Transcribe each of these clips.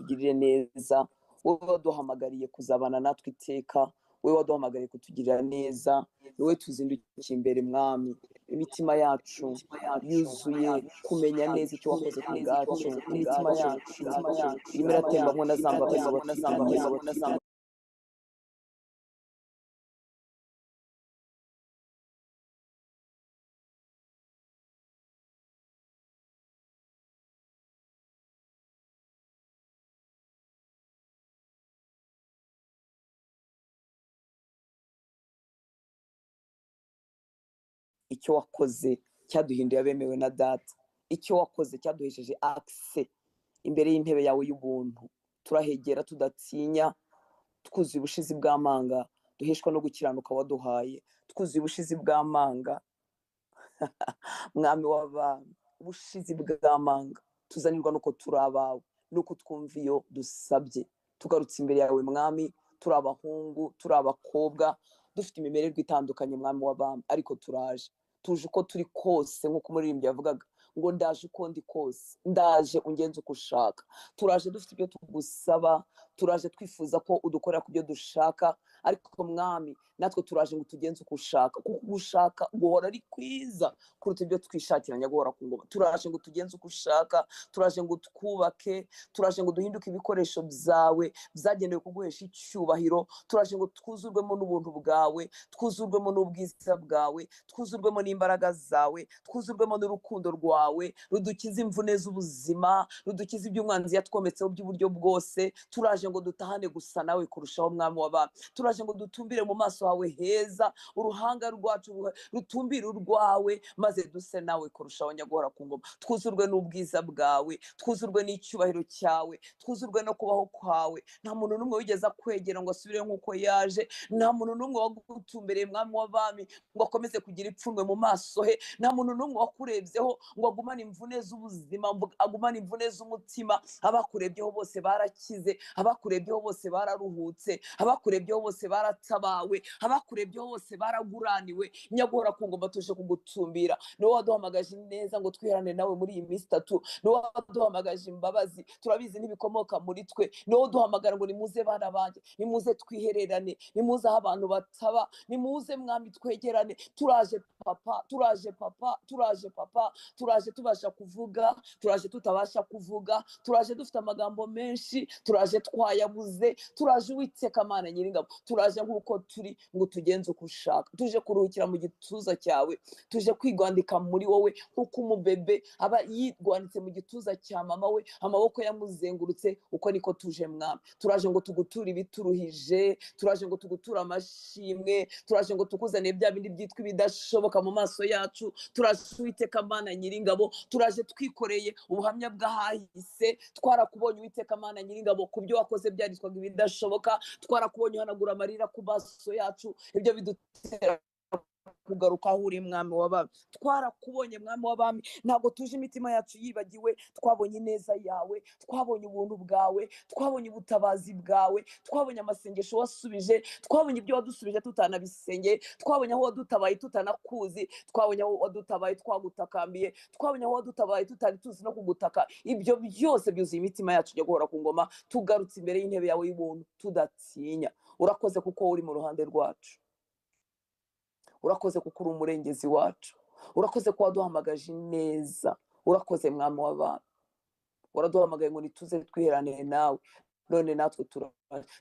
utugirire neza, wowe waduhamagariye kuzabana natwe iteka, wowe waduhamagariye kutugirira neza, wowe tuzindukiye imbere mwami, imitima yacu yuzuye kumenya neza icyo wakoze ku bwacu, imitima yacu irimo iratembamo na za mbabazi watugiriye. Icyo wakoze cyaduhinduye abemewe na data, icyo wakoze cyaduhesheje akise imbere y'intebe yawe y'ubuntu. Turahegera tudatinya, twuzuye ubushizi bw'amanga, duheshwa no gukiranuka waduhaye, twuzuye ubushizi bw'amanga mwami w'abami, ubushizi bw'amanga tuzanirwa nuko turi abawe, nuko twumva iyo dusabye. Tugarutse imbere yawe mwami, turi abahungu, turi abakobwa, dufite imimererwe itandukanye mwami w'abami, ariko turaje, tuje uko turi kose, nk'uko umuririmbyi yavugaga ngo ndaje uko ndi kose, ndaje ungenze uko ushaka. Turaje dufite ibyo tugusaba, turaje twifuza ko udukorera ku byo dushaka, ariko mwami natwe turaje ngo tugenze uko ushaka, kuko ugushaka guhora ari kwiza kuruta ibyo twishakira nyagahora ku ngoma. Turaje ngo tugenze uko ushaka, turaje ngo twubake, turaje ngo duhinduke ibikoresho byawe byagenewe kuguhesha icyubahiro, turaje ngo twuzurwemo n'ubuntu bwawe, twuzurwemo n'ubwiza bwawe, twuzurwemo n'imbaraga zawe, twuzurwemo n'urukundo rwawe rudukiza imvune z'ubuzima, rudukiza iby'umwanzi yatwometseho by'uburyo bwose. Turaje ngo dutahane gusa nawe kurushaho mwami w'abami, turaje ngo dutumbire mu maso hawe heza, uruhanga rwacu rutumbire urwawe, maze duse nawe kurushaho nyagahora ku ngoma. Twuzurwe n'ubwiza bwawe, twuzurwe n'icyubahiro cyawe, twuzurwe no kubaho kwawe. Nta muntu n'umwe wigeze akwegera ngo asubire nk'uko yaje, nta muntu n'umwe wagutumbereye mwami w'abami ngo akomeze kugira ipfunwe mu maso he, nta muntu n'umwe wakurebyeho ngo agumane imvune z'ubuzima, agumane imvune z'umutima. Abakurebyeho bose barakize, abakurebyeho bose bararuhutse, abakurebyeho bose baratabawe, abakurebyeho bose baraguraniwe. Nyagahora ku ngoma tuje kugutumbira, niwe waduhamagaje neza ngo twiherane nawe muri iyi minsi itatu, niwe waduhamagaje imbabazi, turabizi ntibikomoka muri twe, niwe uduhamagara ngo nimuze bana banjye, nimuze twihererane, nimuze aho abantu bataba, nimuze mwami twegerane. Turaje papa, turaje papa, turaje papa, turaje tubasha kuvuga, turaje tutabasha kuvuga, turaje dufite amagambo menshi, turaje twayabuze, turaje Uwiteka Mana Nyiringabo, turaje nk'uko turi ngo tugenze uko ushaka. Tuje kuruhukira mu gituza cyawe, tuje kwigwandika muri wowe nk'uko umubebe aba yigwanditse mu gituza cya mama we, amaboko yamuzengurutse. Uko niko tuje mwami, turaje ngo tuguture ibituruhije, turaje ngo tuguture amashimwe, turaje ngo tukuzane bya bindi byitwa ibidashoboka mu maso yacu. Turaje Uwiteka Mana Nyiringabo, turaje twikoreye ubuhamya bw'ahahise. Twarakubonye Uwiteka Mana Nyiringabo, ku byo wakoze byaritwaga ibidashoboka, twarakubonye uhanagura amarira ku maso yacu, ibyo bidutera kugaruka aho uri mwami w'abami. Twarakubonye mwami w'abami, ntabwo tuje imitima yacu yibagiwe. Twabonye ineza yawe, twabonye ubuntu bwawe, twabonye ubutabazi bwawe, twabonye amasengesho wasubije, twabonye ibyo wadusubije tutanabisengeye, twabonye aho wadutabaye tutanakuzi, twabonye aho wadutabaye twagutakambiye, twabonye aho wadutabaye tutari tuzi no kugutaka. Ibyo byose byuzuye imitima yacu nyagahora ku ngoma. Tugarutse imbere y'intebe yawe y'ubuntu tudatinya. Urakoze kuko uri mu ruhande rwacu, urakoze kuko uri umurengezi wacu, urakoze ko waduhamagaje neza, urakoze mwami w'abami. Waraduhamagaye ngo nituze twiheranire nawe, none natwe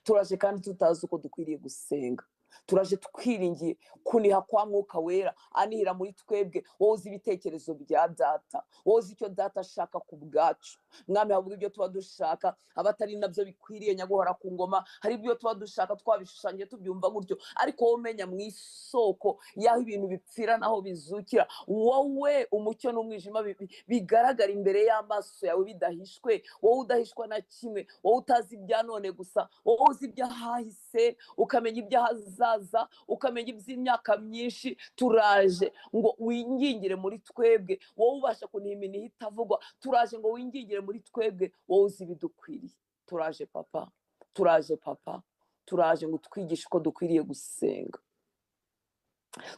turaje kandi tutazi uko dukwiriye gusenga. Turaje twiringiye kuniha kwa mwuka wera anihira muri twebwe. Wowe uzi ibitekerezo bya data, wowe uzi icyo data ashaka ku bwacu mwami. Havuga ibyo tuba dushaka abatari nabyo bikwiriye nyagahora ku ngoma. Hari ibyo tuba dushaka twabishushanyije tubyumva gutyo, ariko wowe umenya mu isoko y'aho ibintu bipfira naho bizukira. Wowe umucyo n'umwijima bigaragara imbere y'amaso yawe bidahishwe, wowe udahishwa na kimwe, wowe utazi ibya none gusa, wowe uzi iby'ahahise ukamenya iby'ahazaza, ukamenya iby'imyaka myinshi. Turaje ngo wingingire muri twebwe, wowe ubasha kuniha iminiho itavugwa. Turaje ngo wingingire muri twebwe, wowe uzi ibidukwiriye. Turaje papa, turaje papa, turaje ngo twigishe uko dukwiriye gusenga.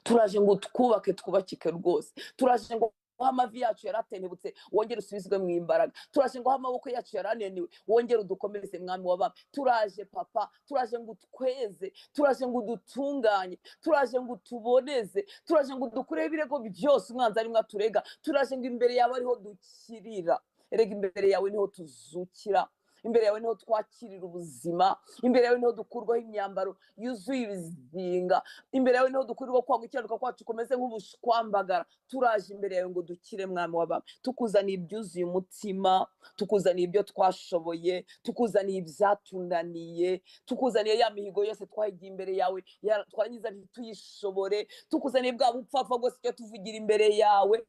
Turaje ngo twubake twubakike rwose. Turaje ngo amavi yacu yaratenebutse wongere usubizwe mu imbaraga. Turaje ngo amaboko yacu yaraneniwe wongere udukomereze mwami w'abami. Turaje papa, turaje ngo utweze, turaje ngo udutunganye, turaje ngo utuboneze, turaje ngo dukureho ibirego byose umwanzi arimo aturega. Turaje ngo imbere yawe ariho dukirira. Erega imbere yawe niho tuzukira, imbere yawe niho twakirira ubuzima, imbere yawe niho dukurwaho imyambaro yuzuye ibizinga, imbere yawe niho dukurirwa kwa gukiranuka kwacu kumeze nk'ubushwambagara. Turaje imbere yawe ngo dukire mwami w'abami. Tukuzaniye ibyuzuye umutima, tukuzaniye ibyo twashoboye, tukuzaniye ibyatunaniye, tukuzaniye ya mihigo yose twahigiye imbere yawe twarangiza ntituyishobore, tukuzaniye bwa bupfapfa bwose icyo tuvugira imbere yawe.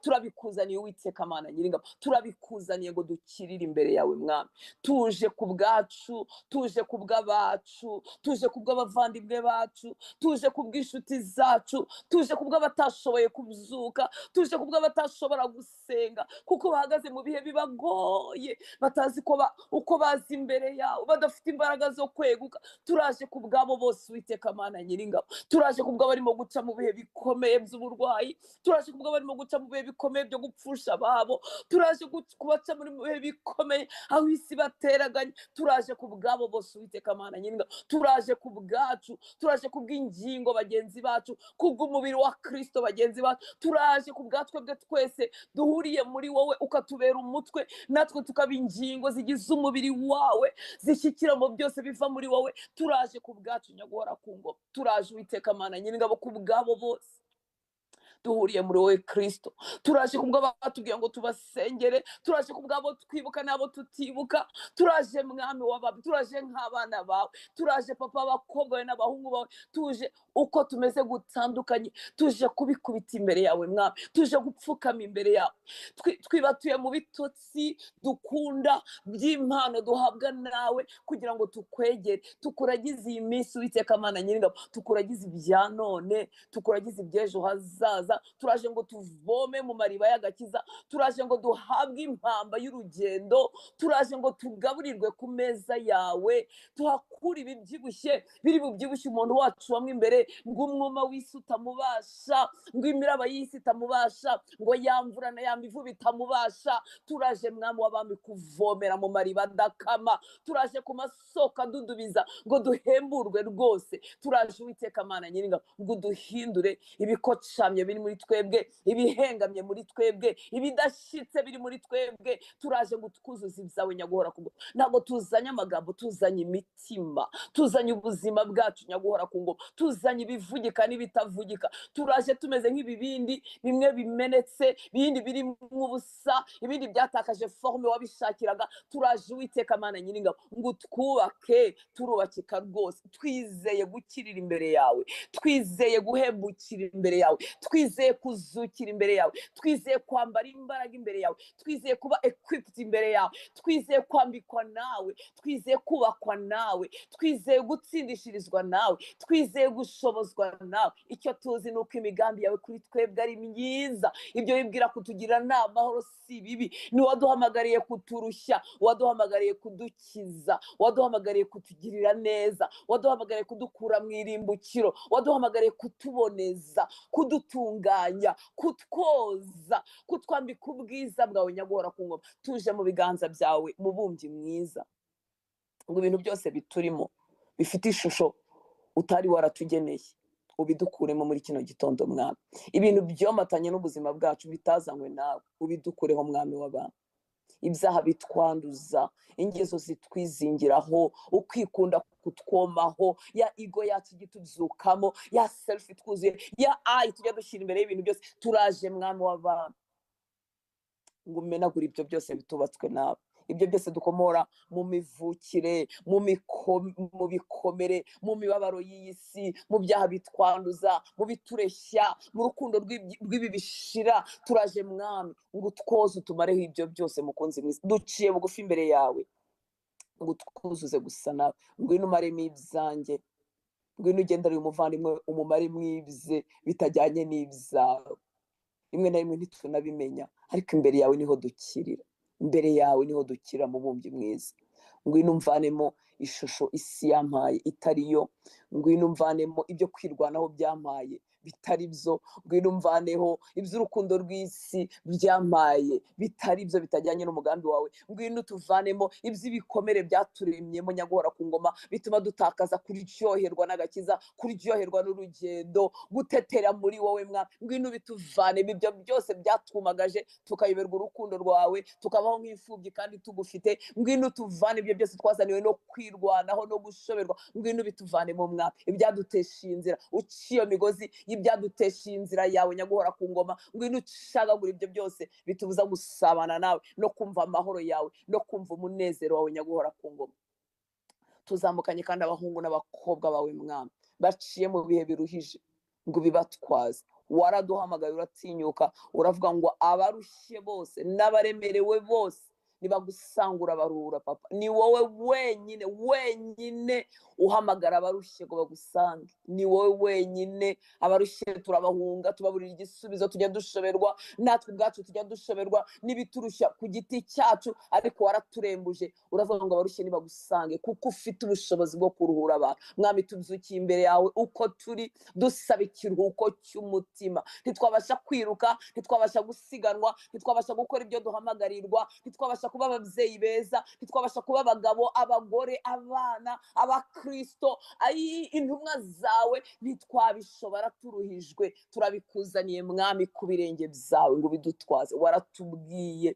Turabikuzaniye Uwiteka Mana Nyiringabo, turabikuzaniye ngo dukirire imbere yawe mwami. Tuje ku bwacu, tuje ku bw'abacu, tuje ku bw'abavandimwe bacu, tuje ku bw'inshuti zacu, tuje ku bw'abatashoboye kubyuka, tuje ku bw'abatashobora gusenga kuko bahagaze mu bihe bibagoye, batazi uko bazi imbere yawe, badafite imbaraga zo kweguka. Turaje ku bwabo bose Uwiteka Mana Nyiringabo, turaje ku bw'abarimo guca mu bihe bikomeye by'uburwayi, turaje ku bw'abarimo guca mu bihe bikomeye byo gupfusha ababo, turaje kubaca muri bihe bikomeye aho isi bateraganye. Turaje ku bwabo bose Uwiteka Mana Nyiringabo, turaje ku bwacu, turaje ku bw'ingingo bagenzi bacu, ku bw'umubiri wa Kristo bagenzi bacu, turaje ku bwatwe bwe twese duhuriye muri wowe ukatubera umutwe, natwe tukaba ingingo zigize umubiri wawe zishyikira mu byose biva muri wowe. Turaje ku bwacu nyaguhora ku ngoma, turaje Uwiteka Mana Nyiringabo ku bwabo bose duhuriye muri wowe Kristo. Turaje ku bw'abo batubwiye ngo tubasengere, turaje ku bw'abo twibuka n'abo tutibuka. Turaje mwami w'abami, turaje nk'abana bawe, turaje papa abakobwa bawe n'abahungu bawe, tuje uko tumeze gutandukanye, tuje kubikubita imbere yawe mwami, tuje gupfukama imbere yawe. Twibatuye mu bitotsi dukunda by'impano duhabwa nawe kugira ngo tukwegere, tukuragize iyi minsi Uwiteka Mana Nyiringabo, tukuragize ibya none, tukuragize iby'ejo hazaza. Turaje ngo tuvome mu mariba y'agakiza, turaje ngo duhabwe impamba y'urugendo, turaje ngo tugaburirwe ku meza yawe, tuhakure ibibyibushye biri bubyibushye umuntu wacu wamwe imbere, ngo umwuma w'isi utamubasha, ngo imiraba y'isi itamubasha, ngo yamvura na yamivu bitamubasha. Turaje mwami w'abami kuvomera mu mariba adakama, turaje ku masoko adudubiza ngo duhemburwe rwose. Turaje Uwiteka Mana Nyiringabo ngo duhindure ibikocamye biri muri twebwe, ibihengamye muri twebwe, ibidashyitse biri muri twebwe. Turaje ngo twuzuze ibyawe nyaguhora ku ngoma. Ntabwo tuzanye amagambo, tuzanye imitima, tuzanye ubuzima bwacu nyaguhora ku ngoma, tuzanye ibivugika n'ibitavugika. Turaje tumeze nk'ibibindi bimwe bimenetse, ibindi biri nk'ubusa, ibindi byatakaje forme wabishakiraga. Turaje Uwiteka Mana Nyiringabo ngo twubake, turubakika rwose, twizeye gukirira imbere yawe, twizeye guhembukira imbere yawe, twizeye kuzukira imbere yawe, twizeye kwambara imbaraga imbere yawe, twizeye kuba equipped imbere yawe, twizeye kwambikwa nawe, twizeye kubakwa nawe, twizeye gutsindishirizwa nawe, twizeye gushobozwa nawe. Icyo tuzi ni uko imigambi yawe kuri twebwe ari myiza, ibyo bibwira kutugira n'amahoro si bibi. Ni waduhamagariye kuturushya, waduhamagariye kudukiza, waduhamagariye kutugirira neza, waduhamagariye kudukura mu irimbukiro, waduhamagariye kutuboneza, kudutunganya, kutwoza, kutwambika ubwiza bwawe nyaguhora ku ngoma. Tuje mu biganza byawe mubumbyi mwiza, ngo ibintu byose biturimo bifite ishusho utari waratugeneye ubidukuremo muri kino gitondo mwami. Ibintu byomatanye n'ubuzima bwacu bitazanywe nawe ubidukureho mwami w'abantu. Ibyaha bitwanduza, ingeso zitwizingiraho, ukwikunda kutwomaho, ya ego yacu igitubyukamo, ya self twuzuye, ya I tujya dushyira imbere y'ibintu byose. Turaje mwami w'abantu ngo umenagure ibyo byose bitubatswe nawe, ibyo byose dukomora mu mivukire, mu bikomere, mu mibabaro y'iyi si, mu byaha bitwanduza, mu bitureshya, mu rukundo rw'ibi bishira. Turaje mwami ngo utwoze utumareho ibyo byose mukunzi mwiza. Duciye bugufi imbere yawe ngo twuzuze gusa nawe. Ngwino umaremo ibyanjye, ngwino ugendere uyu muvandimwe umumaremo ibye bitajyanye n'ibyawe. Rimwe na rimwe ntitunabimenya, ariko imbere yawe niho dukirira, imbere yawe niho dukira mubumbyi mwiza. Ngwino umvanemo ishusho isi yampaye itari yo, ngwino umvanemo ibyo kwirwanaho byampaye bitari byo, ngwino umvaneho iby'urukundo rw'isi byamaye bitari byo, bitajyanye n'umugambi wawe, ngwino utuvanemo iby'ibikomere byaturemyemo nyaguhora ku ngoma, bituma dutakaza kuryoherwa n'agakiza, kuryoherwa n'urugendo, gutetera muri wowe mwa, ngwino bituvanemo ibyo byose byatwumagaje tukayoberwa urukundo rwawe, tukabaho nk'imfubyi kandi tugufite, ngwino tuvane ibyo byose twazaniwe no kwirwanaho no gushoberwa, ngwino bituvanemo mwa, ibyadutesha inzira, uciye iyo migozi y'ibyadutesha inzira yawe nyaguhora ku ngoma, ngwino ucagagura ibyo byose bitubuza gusabana nawe no kumva amahoro yawe no kumva umunezero wawe nyaguhora ku ngoma. Tuzamukanye kandi abahungu n'abakobwa bawe mwami baciye mu bihe biruhije ngo bibatwaze, waraduhamagaye uratinyuka uravuga ngo abarushye bose n'abaremerewe bose nibagusangura barura papa, ni wowe wenyine wenyine uhamagara abarushye ngo bagusange, ni wowe wenyine. Abarushye turabahunga tubaburira igisubizo, tujya dushoberwa natwe ubwacu, tujya dushoberwa n'ibiturushya ku giti cyacu, ariko waraturembuje uravuga ngo abarushye nibagusange kuko ufite ubushobozi bwo kuruhura abantu. Mwami tubyukiye imbere yawe uko turi dusaba ikiruhuko cy'umutima, ntitwabasha kwiruka, ntitwabasha gusiganwa, ntitwabasha gukora ibyo duhamagarirwa, ntitwabasha kuba ababyeyi beza, ntitwabasha kuba abagabo, abagore, abana, abakristo, intumwa zawe, ntitwabishobora turuhijwe. Turabikuzaniye mwami ku birenge byawe ngo bidutwaze. Waratubwiye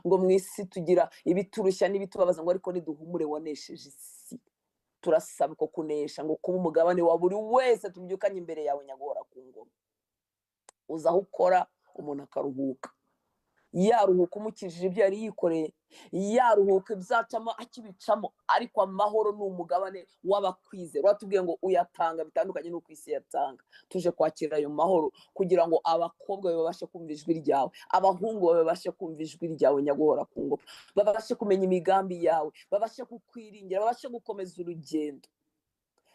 ngo mu isi tugira ibiturushya n'ibitubabaza, ngo ariko niduhumure wanesheje isi. Turasaba ko kunesha ngo kuba umugabane wa buri wese tubyukanye imbere yawe nyaguhora ku ngoma. Uza aho ukora umuntu akaruhuka, yaruhuka umukijije ibyo yari yikoreye, yaruhuka ibzacamo akibicamo, ariko amahoro ni umugabane w'abakwizera. Watubwiye ngo uyatanga bitandukanye n'uko isi yatanga. Tuje kwakira ayo mahoro kugira ngo abakobwa bawe babashe kumva ijwi ryawe, abahungu bawe babashe kumva ijwi ryawe nyaguhora ku ngoma, babashe kumenya imigambi yawe, babashe kukwiringira, babashe gukomeza urugendo.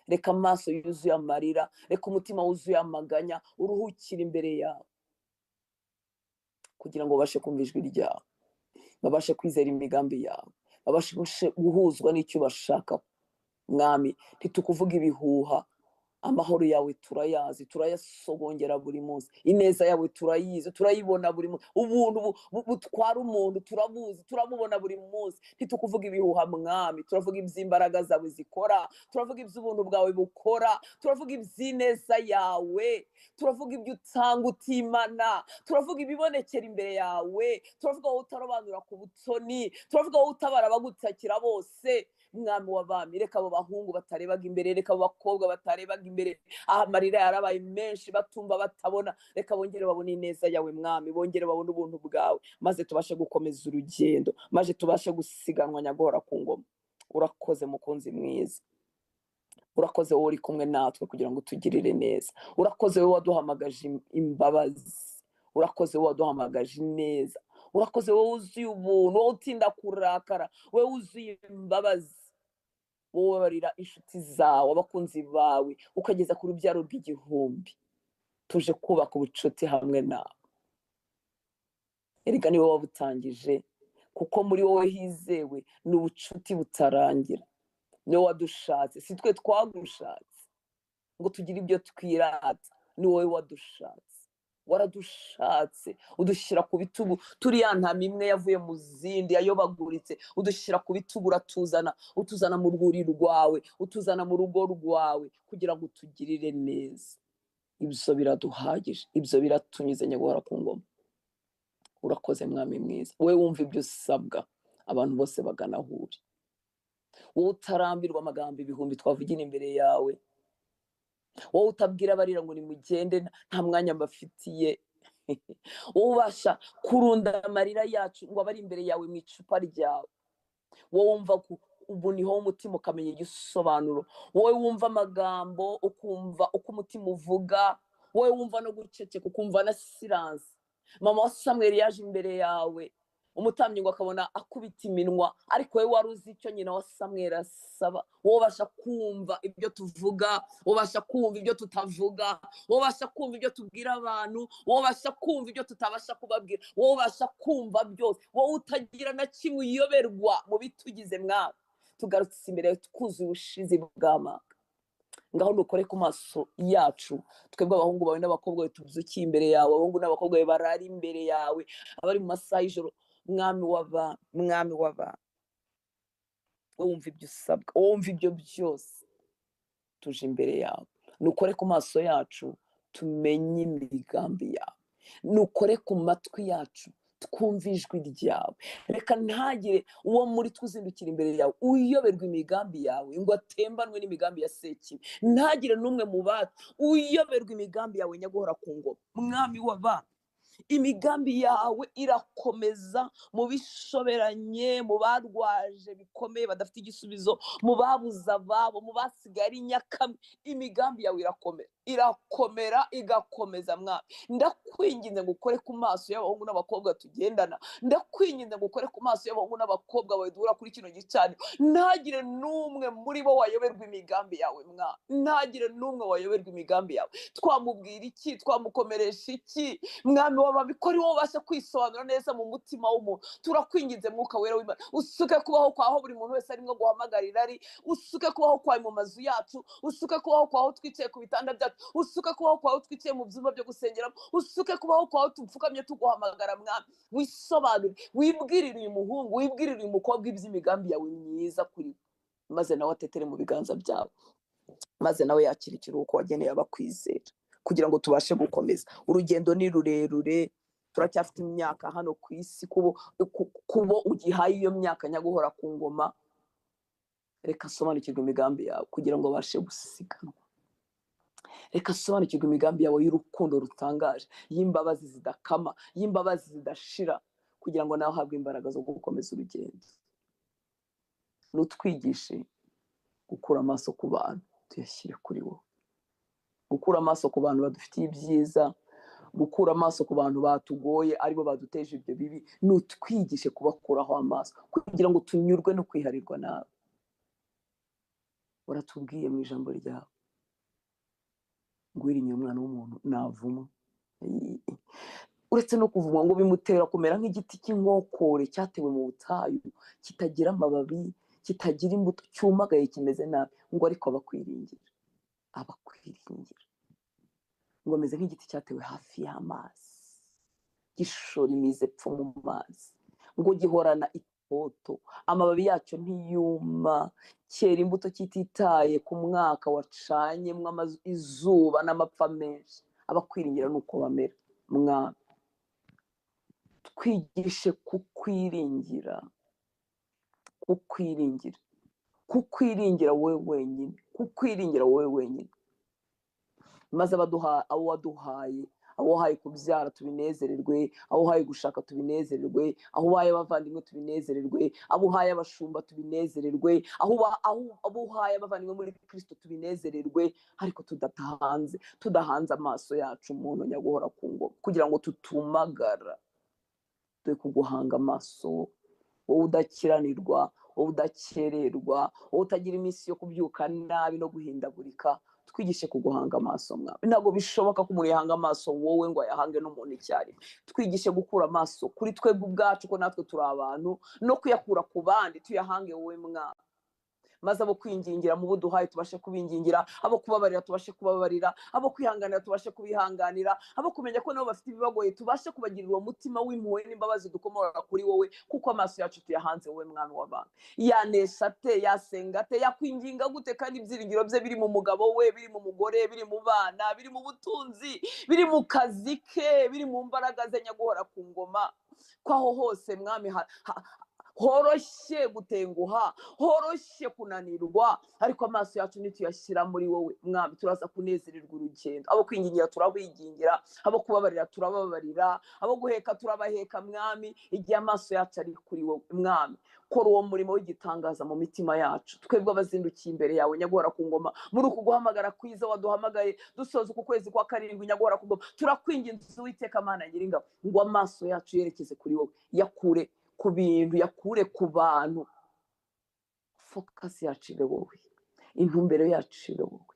Reka amaso yuzuye amarira, reka umutima wuzuye amaganya uruhukire imbere yawe, kugira ngo babashe kumva ijwi ryawe, babashe kwizera imigambi yawe, babashe guhuzwa n'icyo bashaka. Mwami ntitukuvuga ibihuha, amahoro yawe turayazi, turayasogongera buri munsi, ineza yawe turayizi, turayibona buri munsi, ubuntu butwara umuntu turabuzi, turabubona buri munsi. Ntitukuvuga ibihuha mwami, turavuga iby'imbaraga zawe zikora, turavuga iby'ubuntu bwawe bukora, turavuga iby'ineza yawe, turavuga ibyo utanga utimana, turavuga ibibonekera imbere yawe, turavuga wowe utarobanura ku butoni, turavuga wowe utabara abagutakira bose. Mwami w'abami, reka abo bahungu batarebaga imbere, reka abo bakobwa batarebaga imbere, amarira yarabaye menshi batumva batabona, reka bongere babone ineza yawe mwami, bongere babone ubuntu bwawe, maze tubashe gukomeza urugendo, maze tubashe gusiganwa nyaguhora ku ngoma. Urakoze mukunzi mwiza, urakoze wowe uri kumwe natwe kugira ngo utugirire neza, urakoze wowe waduhamagaje imbabazi, urakoze wowe waduhamagaje neza, urakoze wowe wuzuye ubuntu, wowe utinda kurakara, wowe wuzuye imbabazi, wowe barira inshuti zawe, abakunzi bawe, ukageza ku rubyaro rw'igihumbi. Tuje kubaka ubucuti hamwe nawe. Erega ni wowe wabutangije, kuko muri wowe hizewe ni ubucuti butarangira. Ni wowe wadushatse, si twe twagushatse ngo tugire ibyo twirata, ni wowe wadushatse. Waradushatse udushyira ku bitugu, turi ya ntama imwe yavuye mu zindi yayobaguritse, udushyira ku bitugu, utuzana mu rwuri rwawe, utuzana mu rugo rwawe, kugira ngo utugirire neza. Ibyo biraduhagije, ibyo biratunyuze nyaguhora ku ngoma. Urakoze mwami mwiza, wowe wumva ibyo usabwa, abantu bose bagana aho uri, wowe utarambirwa amagambo ibihumbi twavugira imbere yawe, wowe utabwira abarira ngo nimugende nta mwanya mbafitiye, wowe ubasha kurunda amarira yacu ngo abari imbere yawe mu icupa ryawe, wowe wumva ubu niho umutima ukamenya igisobanuro, wowe wumva amagambo ukumva uko umutima uvuga, wowe wumva no guceceka ukumva na siranse. Mama wa Samweli yaje imbere yawe, umutambyi ngo akabona akubita iminwa, ariko wowe wari uzi icyo nyina wa Samweli asaba. Wowe ubasha kumva ibyo tuvuga, ubasha kumva ibyo tutavuga, wowe ubasha kumva ibyo tubwira abantu, wowe ubasha kumva ibyo tutabasha kubabwira, wowe ubasha kumva byose, wowe utagira na kimwe uyoberwa mu bitugize mwami. Tugarutse imbere yawe twuzuye ubushizi bw'amanga, ngaho nukore ku maso yacu, twebwe abahungu bawe n'abakobwa bawe tubyukiye imbere yawe, abahungu n'abakobwa bawe barari imbere yawe, abari mu masaha y'ijoro. Mwami w'aba, mwami w'aba, wowe wumva ibyo usabwa, wowe wumva ibyo byose, tuje imbere yawe. Nukore ku maso yacu tumenye imigambi yawe, nukore ku matwi yacu twumva ijwi ryawe. Reka ntagire uwo muri twuzindukira imbere yawe uyoberwa imigambi yawe ngo atembanwe n'imigambi ya sekibi. Ntagire n'umwe mu batu uyoberwa imigambi yawe nyaguhora ku ngoma. Mwami w'abana, imigambi yawe irakomeza mu bishoberanye, mu barwaje bikomeye badafite igisubizo, mu babuze ababo, mu basigaye ari nyakamwe. Imigambi yawe irakomera igakomeza. Mwami, ndakwinginze ngo ukore ku maso y'abahungu n'abakobwa tugendana, ndakwinginze ngo ukore ku maso y'abahungu n'abakobwa bawe duhura kuri kino gicaniro. Ntagire n'umwe muri bo wayoberwa imigambi yawe. Mwami, ntagire n'umwe wayoberwa imigambi yawe. Twamubwira iki? Twamukomeresha iki? Mwami w'ababikora, wowe ubasha kwisobanura neza mu mutima w'umuntu. Turakwinginze Mwuka Wera w'Imana, usuke kubaho kwaho buri muntu wese arimo guhamagarira ari, usuke kubaho kwawe mu mazu yacu, usuke kubaho kwaho twicaye ku bitanda byacu, usuke kubaho kwaho twicaye mu byumba byo gusengeramo, usuke kubaho kwaho tupfukamye tuguhamagara. Mwami, wisobanure, wibwirire uyu muhungu, wibwirire uyu mukobwa iby'imigambi yawe myiza kuri we, maze nawe atetere mu biganza byawe, maze nawe yakira ikiruhuko wageneye abakwizera, kugira ngo tubashe gukomeza. Urugendo ni rurerure, turacyafite imyaka hano ku isi. Kubo ugihaye iyo myaka nyaguhora ku ngoma, reka asobanukirwe imigambi yawe kugira ngo abashe gusiganwa. Reka asobanukirwe imigambi yawe y'urukundo rutangaje, y'imbabazi zidakama, y'imbabazi zidashira, kugira ngo nawe uhabwe imbaraga zo gukomeza urugendo. Nutwigishe gukura amaso ku bantu tuyashyire kuri wowe, gukura amaso ku bantu badufitiye ibyiza, gukura amaso ku bantu batugoye aribo baduteje ibyo bibi. Nutwigishe kubakuraho amaso kugira ngo tunyurwe no kwiharirwa nawe. Waratubwiye mu ijambo ryawe ngo wiringiye umwana w'umuntu navuma. Uretse no kuvuma ngo bimutera kumera nk'igiti cy'inkokore cyatewe mu butayu, kitagira amababi, kitagira imbuto, cyumagaye, kimeze nabi. Ngo ariko abakwiringira ngo ameze nk'igiti cyatewe hafi y'amazi, gishora imizi epfo mu mazi, ngo gihorana itoto, amababi yacyo ntiyuma, cyera imbuto kititaye ku mwaka wacanyemo izuba n'amapfa menshi. Abakwiringira nuko bamera. Mwami, twigishe kukwiringira wowe wenyine, kukwiringira wowe wenyine, maze abo waduhaye, abo wahaye kubyara tubinezererwe, abo uhaye gushaka tubinezererwe, aho uhaye abavandimwe tubinezererwe, abo uhaye abashumba tubinezererwe, abo uhaye abavandimwe muri Kristo tubinezererwe, ariko tudahanze amaso yacu umuntu nyaguhora ku ngoma, kugira ngo tutumagara. Twe kuguhanga amaso, wowe udakiranirwa, wowe udakererwa, wowe utagira iminsi yo kubyuka nabi no guhindagurika. Twigishe kuguhanga amaso. Mwami, ntabwo bishoboka ko umuntu yahanga amaso wowe ngo ayahange n'umuntu icyarimwe. Twigishe gukura amaso kuri twebwe ubwacu, ko natwe turi abantu, no kuyakura ku bandi tuyahange wowe Mwami. Maze abo kwingingira mu bo duhaye tubashe kubingingira, abo kubabarira tubashe kubabarira, abo kwihanganira tubashe kubihanganira, abo kumenya ko nabo bafite ibibagoye tubashe kubagirira uwo mutima w'impuhwe n'imbabazi dukomora kuri wowe, kuko amaso yacu tuyahanze wowe Mwami w'abantu. Yanesha ate, yasenga ate, yakwinginga gute kandi ibyiringiro bye biri mu mugabo we, biri mu mugore, biri mu bana, biri mu butunzi, biri mu kazi ke, biri mu mbaraga ze nyaguhora ku ngoma? Kwaho hose Mwami horoshye gutenguha, horoshye kunanirwa, ariko amaso yacu nituyashyira muri wowe Mwami, turaza kunezererwa urugendo. Abo kwingingira turabingingira, abo kubabarira turababarira, abo guheka turabaheka Mwami, igihe amaso yacu ari kuri wowe Mwami. Kora uwo murimo w'igitangaza mu mitima yacu, twebwe abazindukiye imbere yawe nyaguhora ku ngoma, muri uku guhamagara kwiza waduhamagaye dusoza uku kwezi kwa karindwi nyaguhora ku ngoma. Turakwinginze Uwiteka Mana nyiringabo, ngo amaso yacu yerekeze kuri wowe, yakure ku bintu, yakure ku bantu. Focus yacu ibe wowe, intumbero yacu ibe wowe.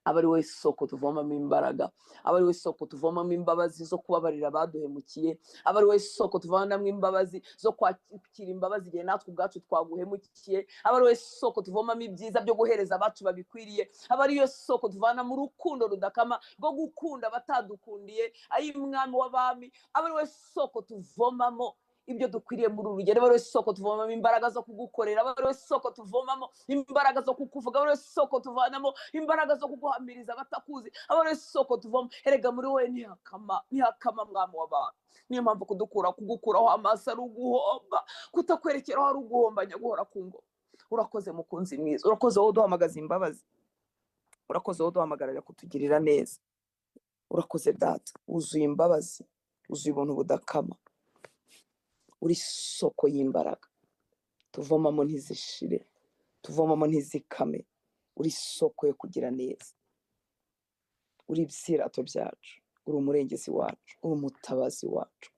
aba ari we soko tuvomamo imbaraga, aba ari we soko tuvomamo imbabazi zo kubabarira abaduhemukiye, aba ari we soko tuvanamo imbabazi zo kwakira imbabazi igihe natwe ubwacu twaguhemukiye, aba ari we soko tuvomamo ibyiza byo guhereza abacu babikwiriye, aba ari yo soko tuvana mu rukundo rudakama rwo gukunda abatadukundiye, ay'umwami w'abami, aba ari we soko tuvomamo ibyo dukwiriye muri uru rugendo, aba ari we soko tuvomamo imbaraga zo kugukorera, aba ari we soko tuvomamo imbaraga zo kukuvuga, aba ari we soko tuvanamo imbaraga zo kuguhamiriza abatakuzi, aba ari we soko tuvoma. Erega muri wowe ntihakama mwami w'abantu. Niyo mpamvu kugukuraho amaso ari uguhomba, kutakwerekeraho ari uguhomba nyaguhora ku ngoma. Urakoze mukunzi mwiza, urakoze wowe uduhamagaza imbabazi, urakoze wowe uduhamagarira kutugirira neza, urakoze data, wuzuye imbabazi, wuzuye ubuntu budakama, uri soko y'imbaraga tuvomamo ntizishire, tuvomamo ntizikame, uri soko yo kugira neza, uri ibyirato byacu, uri umurengezi wacu, uri umutabazi wacu.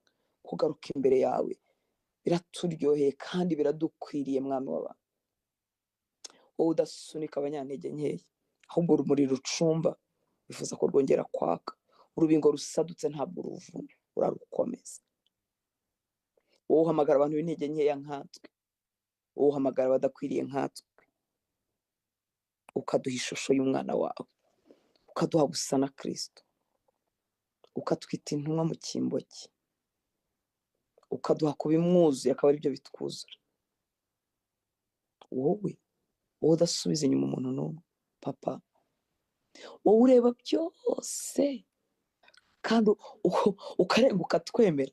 Kugaruka imbere yawe biraturyoheye kandi biradukwiriye mwami w'abantu, wowe udasunika abanyantege nkeya, ahubwo urumuri rucumba bifuza ko rwongera kwaka, urubingo rusadutse ntabwo uruvuna, urarukomeza. wowe uhamagara abantu b'intege nkeya nkatwe, wowe uhamagara abadakwiriye nkatwe, ukaduha ishusho y'umwana wawe, ukaduha gusa na Kristo, ukatwita intumwa mu cyimbo cye, ukaduha kubimwuzuye akaba aribyo bitwuzura. wowe udasubiza inyuma umuntu n'umwe, papa, wowe ureba byose kandi ukarenga ukatwemera,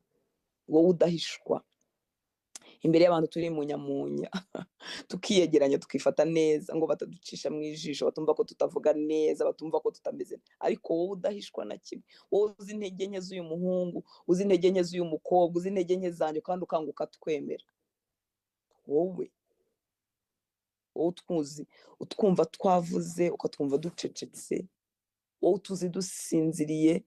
wowe udahishwa. Imbere y'abantu turi mu nyamunya tukiyegeranya tukifata neza ngo bataducisha mu ijisho, batumva ko tutavuga neza, batumva ko tutameze, ariko wowe udahishwa na kimwe, wowe uzi intege nke z'uyu muhungu, uzi intege nke z'uyu mukobwa, uzi intege nke zanjye kandi ukanga ukatwemera. wowe utwumva twavuze ukatwumva ducecetse, wowe utuzi dusinziriye,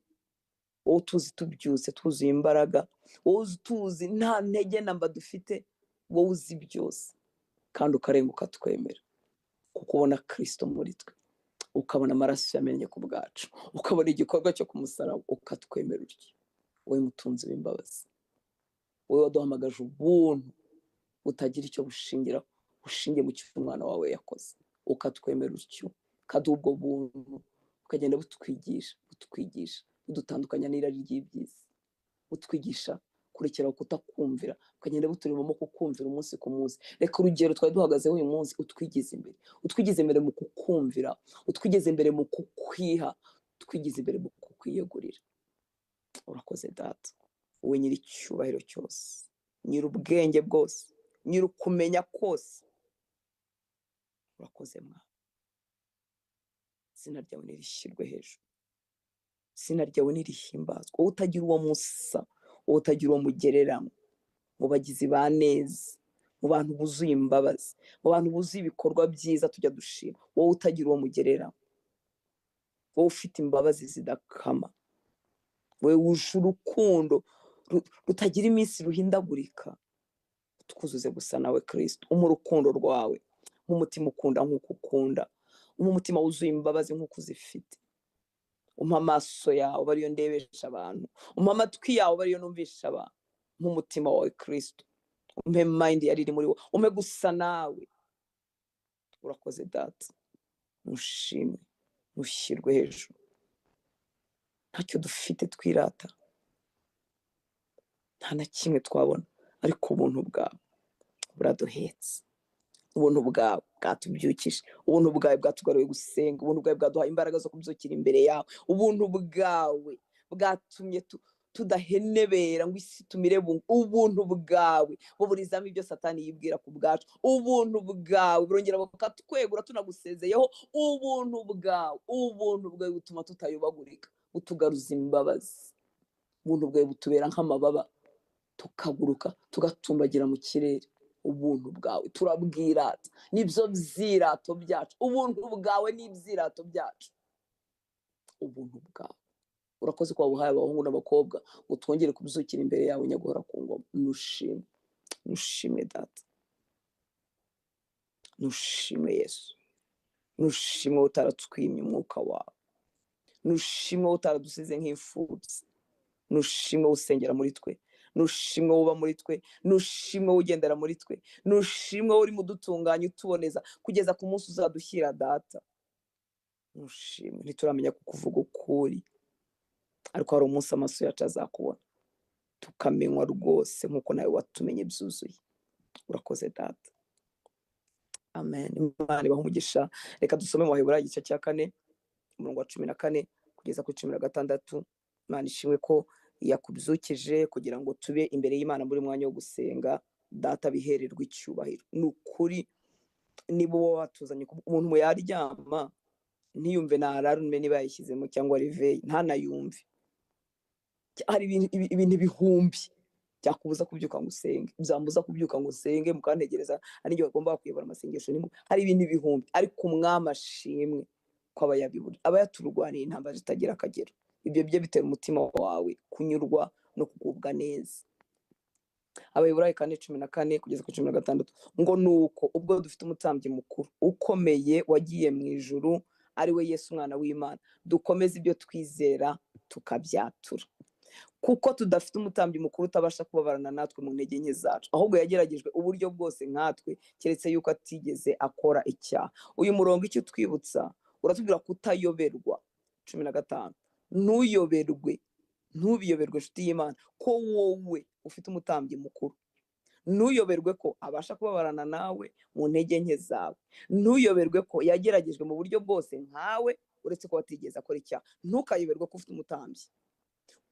wowe utuzi tubyutse twuzuye imbaraga, wowe utuzi nta ntege namba dufite, wowe uzi byose kandi ukarenga ukatwemera, kuko ubona Kristo muri twe, ukabona amaraso yamennye ku bwacu, ukabona igikorwa cyo kumusaraba, ukatwemera utyo. wowe mutunzi w'imbabazi, wowe waduhamagaje ubuntu butagira icyo bushingiraho, ushingiye mu cyo umwana wawe yakoze, ukatwemera utyo, kaduha ubwo buntu, ukagenda butwigisha budutandukanya n'irari ry'ibyiza, butwigisha kurekeraho kutakumvira, ukagenda buturimo kukumvira umunsi ku munsi. Reka urugero twari duhagazeho uyu munsi utwigize imbere mu kukumvira, utwigeze imbere mu kukwiha, utwigize imbere mu kukwiyegurira. urakoze data, wowe nyiri icyubahiro cyose, nyiri ubwenge bwose, nyiri ukumenya kose, urakoze mwana. izina ryawe nirishyirwe hejuru, izina ryawe nirihimbazwe. wowe utagira uwo musa, wowe utagira uwo mugereranywa, mu bagizi ba neza, mu bantu buzuye imbabazi, mu bantu buzuye ibikorwa byiza tujya dushima, wowe utagira uwo mugereranywa, wowe ufite imbabazi zidakama, wowe wuje urukundo rutagira iminsi ruhindagurika. twuzuze gusa nawe Kristo, urukundo rwawe, nk'umutima ukunda nk'uko ukunda, umutima wuzuye imbabazi nk'uko uzifite. umpa amaso yawe ariyo ndebesha abantu, umpa amatwi yawe ariyo numvisha abantu, nk'umutima wawe Kristo, umpe mind yari iri muri wowe, umpe gusa nawe. urakoze data, nushimwe, nushyirwe hejuru. ntacyo dufite twirata, nta na kimwe twabona, ariko ubuntu bwawe buraduhetse, ubuntu bwawe bwatubyukije, ubuntu bwawe bwatugaruye gusenga, ubuntu bwawe bwaduhaye imbaraga zo kubyukira imbere yawe, ubuntu bwawe bwatumye tudahenebera ngo isi tumire bungu, ubuntu bwawe buburizamo ibyo Satani yibwira ku bwacu, ubuntu bwawe burongera bukatwegura tunagusezeyeho, ubuntu bwawe butuma tutayobagurika, butugaruza imbabazi, ubuntu bwawe butubera nk'amababa tukaguruka tugatumbagira mu kirere. ubuntu bwawe turabwirata, nibyo byirato byacu, ubuntu bwawe n'ibyirato byacu, ubuntu bwawe. urakoze ko wabuhaye abahungu n'abakobwa ngo twongere kubyukira imbere yawe nyaguhora ku ngoma. nushimwe data, nushimwe Yesu, nushimwe utaratwimye umwuka wawe. nushimwe wowe utaradusize nk'imfubyi, nushimwe wowe usengera muri twe, nushimwe wowe uba muri twe, nushimwe wowe ugendera muri twe, nushimwe wowe urimo udutunganya utuboneza kugeza ku munsi uzadushyira data. Nushimwe, ntituramenya kukuvuga ukuri, ariko hari umunsi amaso yacu azakubona tukamenywa rwose nk'uko nawe watumenye byuzuye. Urakoze data. Amen. Imana ibahe umugisha. Reka dusome mu Baheburayo igice cya 4 umurongo wa 14 kugeza ku 16. Imana ishimwe ko yakubyukije kugira ngo tube imbere y'Imana muri mwanya wo gusenga. Data bihererwa icyubahiro. Ni ukuri nibo watuzanye. Umuntu yaryama ntiyumve na alarme niba yayishyizemo cyangwa reveil ntanayumve. Hari ibintu bihumbi byakubuza kubyuka ngo usenge, byambuza kubyuka ngo usenge, mukantegereza ari ngiye bagomba kuyobora amasengesho. Hari ibintu bihumbi, ariko umwami ashimwe ko aba yaturwaniye intambara zitagira akagero. Ibyo bye bitera umutima wawe kunyurwa no kugubwa neza. Abaheburayo 4:14 kugeza ku 16 ngo nuko ubwo dufite umutambyi mukuru ukomeye wagiye mu ijuru, ari we Yesu umwana w'Imana, dukomeze ibyo twizera tukabyatura. Kuko tudafite umutambyi mukuru utabasha kubabarana natwe mu ntege nke zacu, ahubwo yageragejwe uburyo bwose nkatwe, keretse yuko atigeze akora icyaha. Uyu murongo icyo twibutsa uratubwira kutayoberwa. 15 ntuyoberwe, ntubiyoberwe nshuti y'Imana ko wowe ufite umutambyi mukuru. Ntuyoberwe ko abasha kubabarana nawe mu ntege nke zawe. Ntuyoberwe ko yageragejwe mu buryo bwose nkawe, uretse ko atigeze akora icyaha. Ntukayoberwe ko ufite umutambyi.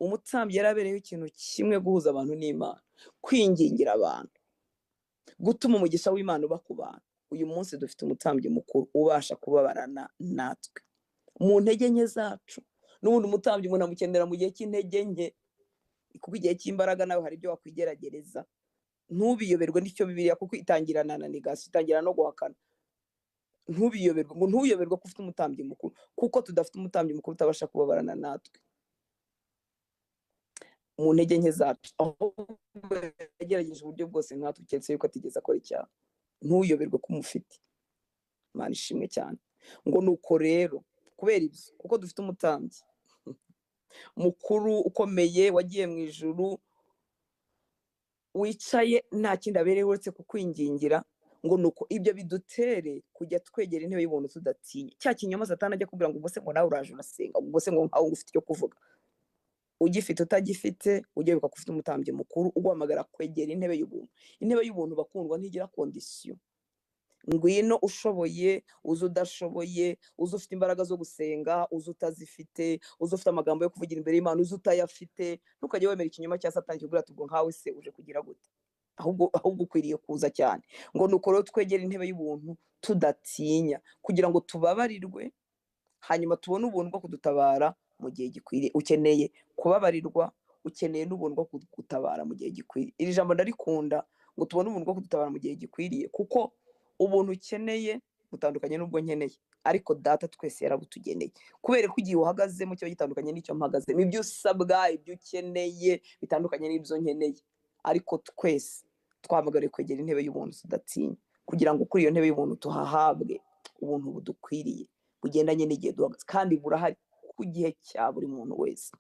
Umutambyi yarabereyeho ikintu kimwe, guhuza abantu n'Imana, kwingingira abantu, gutuma umugisha w'Imana uba ku bantu. Uyu munsi dufite umutambyi mukuru ubasha kubabarana natwe mu ntege nke zacu. N'ubundi umutambyi umuntu amukenera mu gihe cy'intege nke, kuko igihe cy'imbaraga nawe hari ibyo wakwigerageza. Ntubiyoberwe n'icyo Bibiliya, kuko itangirana na negasi, itangira no guhakana. Ntubiyoberwe, ngo ntuyoberwe ko ufite umutambyi mukuru, kuko tudafite umutambyi mukuru utabasha kubabarana natwe mu ntege nke zacu, ahubwo yagerageje uburyo bwose nkatwe, keretse yuko atigeze akora icyaha. Ntuyoberwe ko umufite. Imana ishimwe cyane. Ngo nuko rero kubera ibyo, kuko dufite umutambyi mukuru ukomeye wagiye mu ijuru, wicaye nta kindi abereyeho uretse kukwingingira, ngo nuko ibyo bidutere kujya twegera intebe y'ubuntu tudatinya. Cya kinyoma Satani ajya kubwira ngo ubwo se ngo nawe uraje urasenga, ubwo se ngo nkawe ufite icyo kuvuga. Ugifite utagifite, ujye wibuka ko ufite umutambyi mukuru uguhamagara kwegera intebe y'ubuntu. Intebe y'ubuntu bakundwa ntigira kondisiyo. Ngwino ushoboye, uzi udashoboye, uzi ufite imbaraga zo gusenga, uzi utazifite, uzi ufite amagambo yo kuvugira imbere y'Imana, uzi utayafite. Ntukajye wemera ikinyoma cya Satani kigura ati ubwo nkawe se uje kugira gute. Ahubwo ukwiriye kuza cyane. Ngo nuko rero twegera intebe y'ubuntu tudatinya, kugira ngo tubabarirwe, hanyuma tubone ubuntu bwo kudutabara mu gihe gikwiriye. Ukeneye kubabarirwa, ukeneye n'ubuntu bwo kugutabara mu gihe gikwiriye. Iri jambo ndarikunda, ngo tubone ubuntu bwo kudutabara mu gihe gikwiriye, kuko ubuntu ukeneye butandukanye n'ubwo nkeneye, ariko data twese yarabutugeneye. Kubera ko igihe uhagazemo kiba gitandukanye n'icyo mpagazemo. Ibyo usabwa, ibyo ukeneye bitandukanye n'ibyo nkeneye, ariko twese twahamagariwe kwegera intebe y'ubuntu tudatinya, kugira ngo kuri iyo ntebe y'ubuntu tuhahabwe ubuntu budukwiriye, bugendanye n'igihe duhagaze, kandi burahari ku gihe cya buri muntu wese.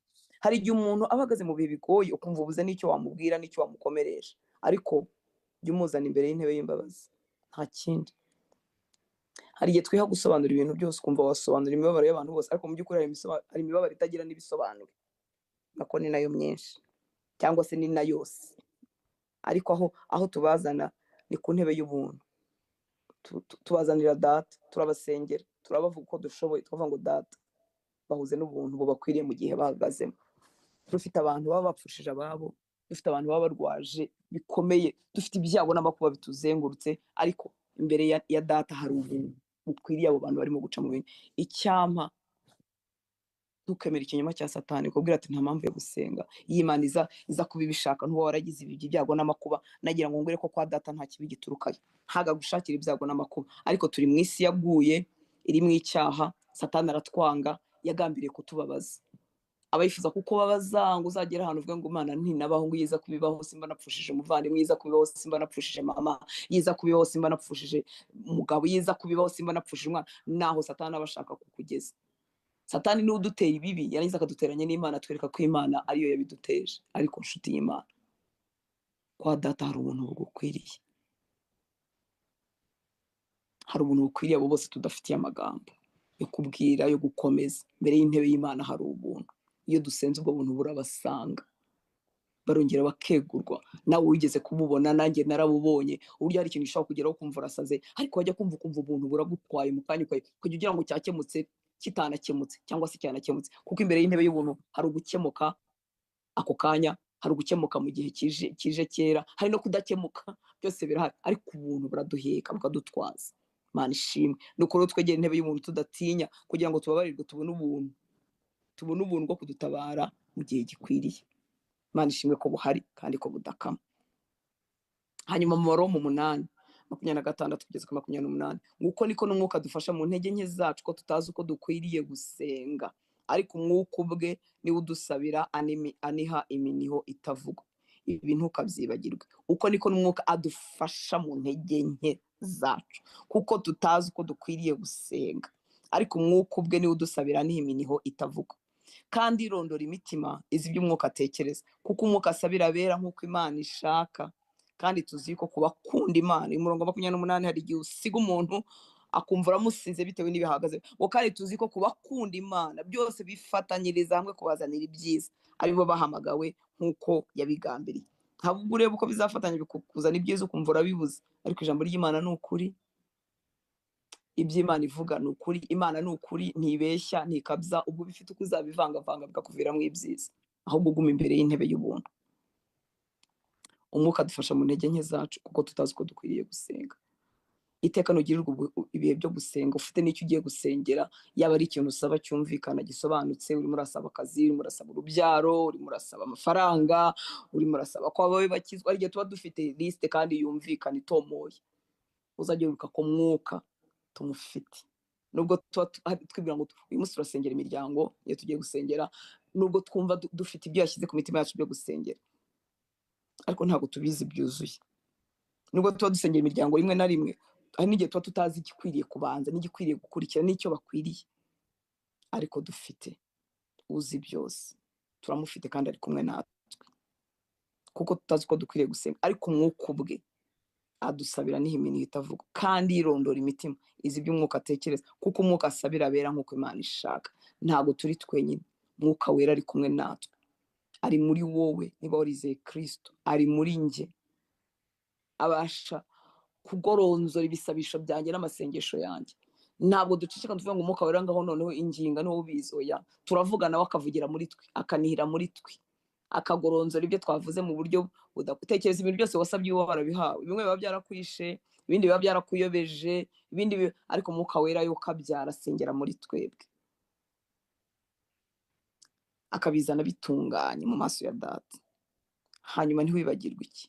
Hari igihe umuntu aba ahagaze mu bihe bigoye, ukumva ubuze n'icyo wamubwira n'icyo wamukomeresha, ariko jya umuzana imbere y'intebe y'imbabazi, nta kindi. Hari igihe twiha gusobanura ibintu byose, ukumva wasobanura imibabaro y'abantu bose, ariko mu by'ukuri hari imibabaro itagira n'ibisobanuro, nako ni nayo myinshi, cyangwa se ni na yose. Ariko aho tubazana ni ku ntebe y'ubuntu. Tubazanira data, turabasengera, turabavuga uko dushoboye, tukavuga ngo data bahuze n'ubuntu bubakwiriye mu gihe bahagazemo. Dufite abantu baba bapfushije ababo, dufite abantu baba barwaje bikomeye, dufite ibyago n'amakuba bituzengurutse, ariko imbere ya data hari ubuntu bukwiriye abo bantu barimo guca mu bintu. Icyampa ntukemere ikinyoma cya Satani kubwira ati nta mpamvu yo gusenga. Iyi Imana iza kuba ibishaka, ntuba waragize ibyago n'amakuba, nagira ngo ngwere ko kwa data nta kibi giturukayo, ntaga gushakira ibyago n'amakuba. Ariko turi mu isi yaguye, irimo icyaha, Satani aratwanga, yagambiriye kutubabaza. Abayifuza kuko babaza ngo uzagera ahantu uvuga ngo Imana ntinabaho, ngo yiza kubibaho simba napfushije umuvandimwe, yiza kubibaho simba napfushije mama, yiza kubibaho simba napfushije umugabo, yiza kubibaho simba napfushije umwana. Naho Satani aba ashaka kukugeza. Satani niwe udutera ibibi yarangiza akaduteranya n'Imana twereka ko Imana ariyo yabiduteje. Ariko nshuti y'Imana, kwa data hari ubuntu bugukwiriye, hari ubuntu bukwiriye abo bose tudafitiye amagambo yo kubwira, yo gukomeza. Mbere y'intebe y'Imana hari ubuntu. Iyo dusenze ubwo buntu burabasanga, barongera bakegurwa. Nawe wigeze kububona, nanjye narabubonye. Uburyo hari ikintu gishobora kugeraho ukumva urasaze, ariko wajya kumva ukumva ubuntu buragutwaye mu kanya ukajya ugira ngo cyakemutse, kitanakemutse cyangwa se cyanakemutse. Kuko imbere y'intebe y'ubuntu hari ugukemuka ako kanya, hari ugukemuka mu gihe kije kera, hari no kudakemuka, byose birahari. Ariko ubuntu buraduheka bukadutwaza. Imana ishimwe. Nuko rero twegera intebe y'umuntu tudatinya, kugira ngo tubabarirwe, tubone ubuntu bwo kudutabara mu gihe gikwiriye. Imana ishimwe ko buhari kandi ko budakama. Hanyuma mu Baroma 8:26 kugeza ku 28, nguko niko n'umwuka dufasha mu ntege nke zacu, ko tutazi uko dukwiriye gusenga, ariko umwuka ubwe niwe udusabira aniha iminiho itavugwa. Ibi ntukabyibagirwe. Uko niko n'umwuka adufasha mu ntege nke zacu, kuko tutazi uko dukwiriye gusenga, ariko umwuka ubwe niwe udusabira aniha iminiho itavugwa. Kandi irondora imitima izi iby'umwuka atekereza, kuko umwuka asabira abera nk'uko Imana ishaka. Kandi tuzi ko kubakunda Imana, umurongo wa 28, hari igihe usiga umuntu akumva uramusize bitewe n'ibihagaze. Kandi tuzi ko kubakunda Imana byose bifatanyiriza hamwe kubazanira ibyiza, aribo bahamagawe nk'uko yabigambiriye. Ntabwo ureba uko bizafatanya kuzana ibyiza ukumva urabibuze, ariko ijambo ry'Imana ni ukuri. Iby'Imana ivuga ni ukuri. Imana ni ukuri, ntibeshya, ntikabya. Ubwo bifite uko uzabivangavanga bikakuviramo ibyiza, ahubwo uguma imbere y'intebe y'ubuntu. Umwuka adufasha mu ntege nke zacu, kuko tutazi uko dukwiriye gusenga. Iteka nugirirwa ibihe byo gusenga, ufite n'icyo ugiye gusengera, yaba ari ikintu usaba cyumvikana gisobanutse, urimo urasaba akazi, urimo urasaba urubyaro, urimo urasaba amafaranga, urimo urasaba ko abawe bakizwa. Igihe tuba dufite liste kandi yumvikana itomoye, uzajya wibuka ko mwuka tumufite. Nubwo twibwira ngo uyu munsi turasengera imiryango, iyo tugiye gusengera, nubwo twumva dufite ibyo yashyize ku mitima yacu byo gusengera, ariko ntabwo tubizi byuzuye. Nubwo tuba dusengera imiryango rimwe na rimwe, hari n'igihe tuba tutazi igikwiriye kubanza n'igikwiriye gukurikira n'icyo bakwiriye, ariko dufite uzi byose, turamufite kandi ari kumwe natwe, kuko tutazi uko dukwiriye gusenga. Ariko umwuka ubwe adusabira niho iminiho itavuga, kandi yirondora imitima izi iby'umwuka atekereza, kuko umwuka asabira abera nk'uko Imana ishaka. Ntabwo turi twenyine, Mwuka Wera ari kumwe natwe, ari muri wowe. Niba warizeye Kristo, ari muri njye, abasha kugoronzora ibisabisho byanjye n'amasengesho yanjye. Ntabwo duceceka tuvuga ngo Umwuka Wera ngaho noneho inginga niwo ubizi. Oya, turavugana nawe akavugira muri twe, akanihira muri twe, akagoronzora ibyo twavuze mu buryo budatekereza. Ibintu byose wasabye uwo barabihawe. Bimwe biba byarakwishe, ibindi biba byarakuyobeje, ariko Umwuka Wera yo kabyara asengera muri twebwe, akabizana bitunganye mu maso ya Data. Hanyuma ntiwibagirwe iki,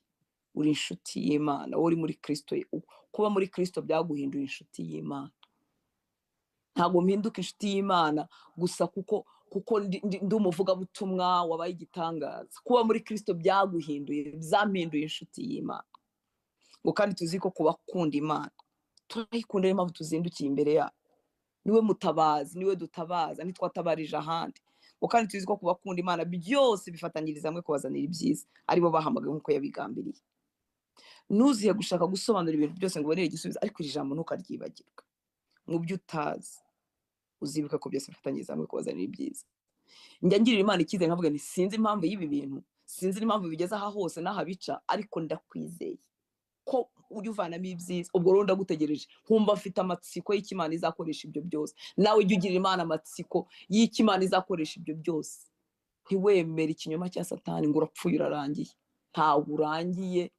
uri inshuti y'Imana, wowe uri muri Kristo. Kuba muri Kristo byaguhinduye inshuti y'Imana. Ntabwo mpinduka inshuti y'Imana gusa kuko ndi umuvugabutumwa wabaye igitangaza. Kuba muri Kristo byampinduye inshuti y'Imana. Ngo kandi tuzi ko kubakunda Imana turayikunda, niyo mpamvu tuzindukiye imbere yayo. Niwe mutabazi, niwe dutabaza, ntitwatabarije ahandi. Ngo kandi tuzi ko kubakunda Imana byose bifatanyiriza hamwe kubazanira ibyiza, aribo bahamagaye nk'uko yabigambiriye. Ntuziye gushaka gusobanura ibintu byose ngo ubonere igisubizo, ariko iri jambo ntukaryibagirwe. Mu byo utazi uzibuka ko byose bifatanyiriza hamwe kubazanira ibyiza. Njya ngirira Imana icyizere nkavuga nti sinzi impamvu y'ibi bintu, sinzi n'impamvu bigeze aha hose n'aha bica, ariko ndakwizeye ko ujya uvanamo ibyiza. Ubwo rero ndagutegereje, nkumva mfite amatsiko y'icyo Imana izakoresha ibyo byose. Nawe ujya ugirira Imana amatsiko y'icyo Imana izakoresha ibyo byose. Ntiwemere ikinyoma cya Satani ngo urapfuye urarangiye. Ntawe urangiye.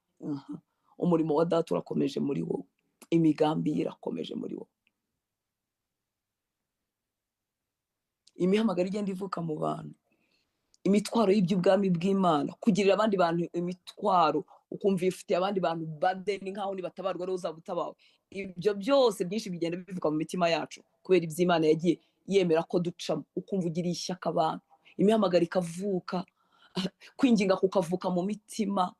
Umurimo wa Data urakomeje muri wowe, imigambi ye irakomeje muri wowe. Imihamagaro igenda ivuka mu bantu, imitwaro y'iby'ubwami bw'Imana, kugirira abandi bantu imitwaro, ukumva ifitiye abandi bantu badeni nkaho nibatabarwa rero uzaba utabawe. Ibyo byose byinshi bigenda bivuka mu mitima yacu kubera iby'Imana yagiye yemera ko ducamo. Ukumva ugiriye ishyaka abantu, imihamagaro ikavuka, kwinginga kukavuka mu mitima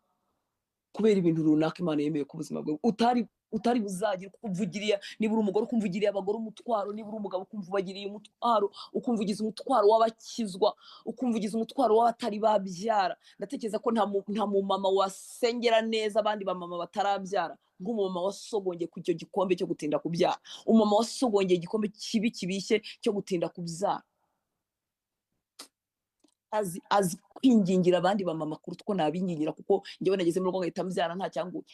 kubera ibintu runaka Imana yemeye ku buzima bwawe utari utari buzagira ukumvugiriye, niba uri umugore ukumvugiriye abagore umutwaro, niba uri umugabo ukumva ubagiriye umutwaro, ukumva ugize umutwaro w'abakizwa, ukumva ugize umutwaro w'abatari babyara. Ndatekereza ko nta mumama wasengera neza abandi bamama batarabyara nk'umumama wasogongeye ku icyo gikombe cyo gutinda kubyara, umumama wasogongeye igikombe kibi kibishye cyo gutinda kubyara, azi kwingingira abandi bamama kuruta uko nabingingira, kuko njyewe nageze mu rugo ngahita mbyara nta cyanguye.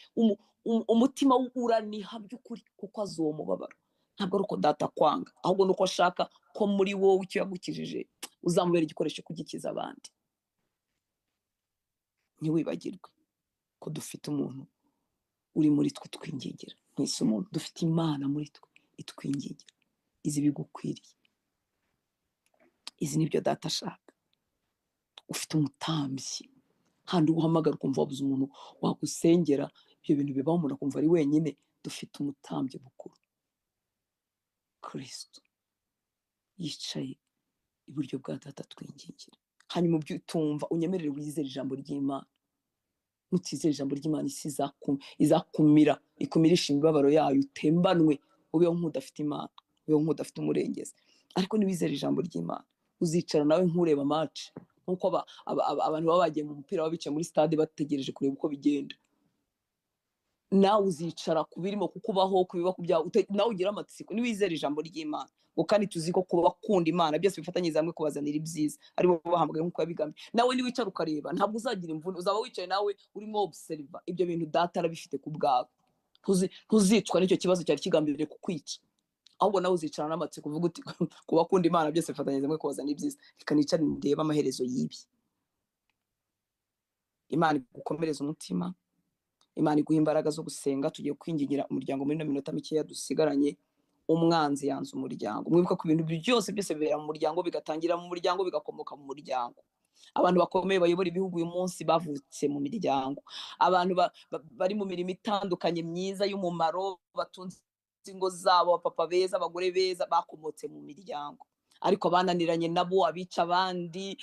Umutima uraniha by'ukuri kuko azi uwo mubabaro. Ntabwo ari uko data kwanga, ahubwo nuko ashaka ko muri wowe icyo yagukijije uzamubera igikoresho kugikiza abandi. Ntiwibagirwe ko dufite umuntu uri muri twe twingingira, mwese umuntu dufite Imana muri twe itwingingira, izi bigukwiriye, izi nibyo data ashaka. Ufite umutambyi, handi uhamagara ukumva wabuze umuntu wagusengera, ibyo bintu bibaho umuntu akumva ari wenyine. Dufite umutambyi mukuru, Kristo, yicaye iburyo bwa data twingingira. Hanyuma ibyo utumva unyemerere wizere ijambo ry'Imana. Nutizere ijambo ry'Imana, isi izakumira, ikumirisha imibabaro yayo, utembanwe, ubeho nk'udafite Imana, ubeho nk'udafite umurengezi. Ariko niwizere ijambo ry'Imana, uzicara nawe nk'ureba match, nkuko abantu baba bagiye mu mupira baba bicaye muri stade bategereje kureba uko bigenda. Nawe uzicara kubirimo kukubaho, kubiba kubyaho, nawe ugira amatsiko. Niwizere ijambo ry'Imana, ngo kandi tuzi ko kuba bakunda Imana byose bifatanyiriza hamwe kubazanira ibyiza, ari bo bahamagaye nk'uko yabigamye. Nawe niwicara ukareba, ntabwo uzagira imvune, uzaba wicaye nawe urimo observa ibyo bintu data arabifite ku bwawe. Ntuzicwa n'icyo kibazo cyari kigambiriye kukwica, ahubwo nawe uzicara n'amatsiko uvuga uti kuba bakunda Imana byose bifatanyiriza hamwe kubazanira ibyiza. Reka nicare ndebe amaherezo y'ibi. Imana igukomereza umutima, Imana iguha imbaraga zo gusenga. Tugiye kwingingira umuryango muri 4 minota mikeya dusigaranye. Umwanzi yanze umuryango. Mwibuka ko ibintu byose bibera mu muryango, bigatangira mu muryango, bigakomoka mu muryango. Abantu bakomeye bayobora ibihugu uyu munsi bavutse mu miryango. Abantu bari mu mirimo itandukanye myiza y'umumaro, batunze ingo zabo, papa beza, abagore beza, bakomotse mu miryango. Ariko bananiranye nabo, abica abandi,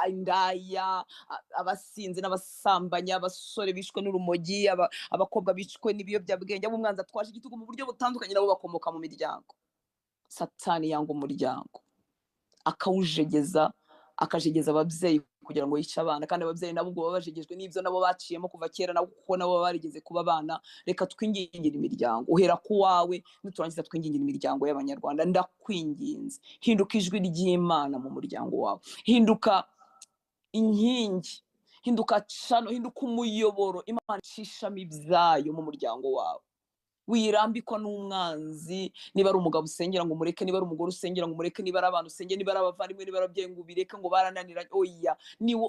indaya, abasinzi n'abasambanya, abasore bishwe n'urumogi, abakobwa bishwe n'ibiyobyabwenge, umwanzi atwaje igitugu mu buryo butandukanye, nabo bakomoka mu miryango. Satani yanga umuryango, akawujegeza, akajegeza ababyeyi kugira ngo yice abana, kandi ababyeyi nabo ubwo babajegejwe n'ibyo nabo baciyemo kuva kera, nabo kuko nabo barigeze kuba abana. Reka twingingire imiryango, uhera ku wawe, niturangiza twingingire imiryango y'Abanyarwanda. Ndakwinginze, hinduka ijwi ry'Imana mu muryango wawe, hinduka inkingi, hinduka cano, hinduka umuyoboro Imana icishamo ibyayo mu muryango wawe. Wirambikwa n'umwanzi. Niba ari umugabo usengera ngo umureke, niba ari umugore usengera ngo umureke, niba ari abantu usengera, niba ari abavandimwe, niba ari ababyeyi ngo ubireke, ngo barananiranye. Oya,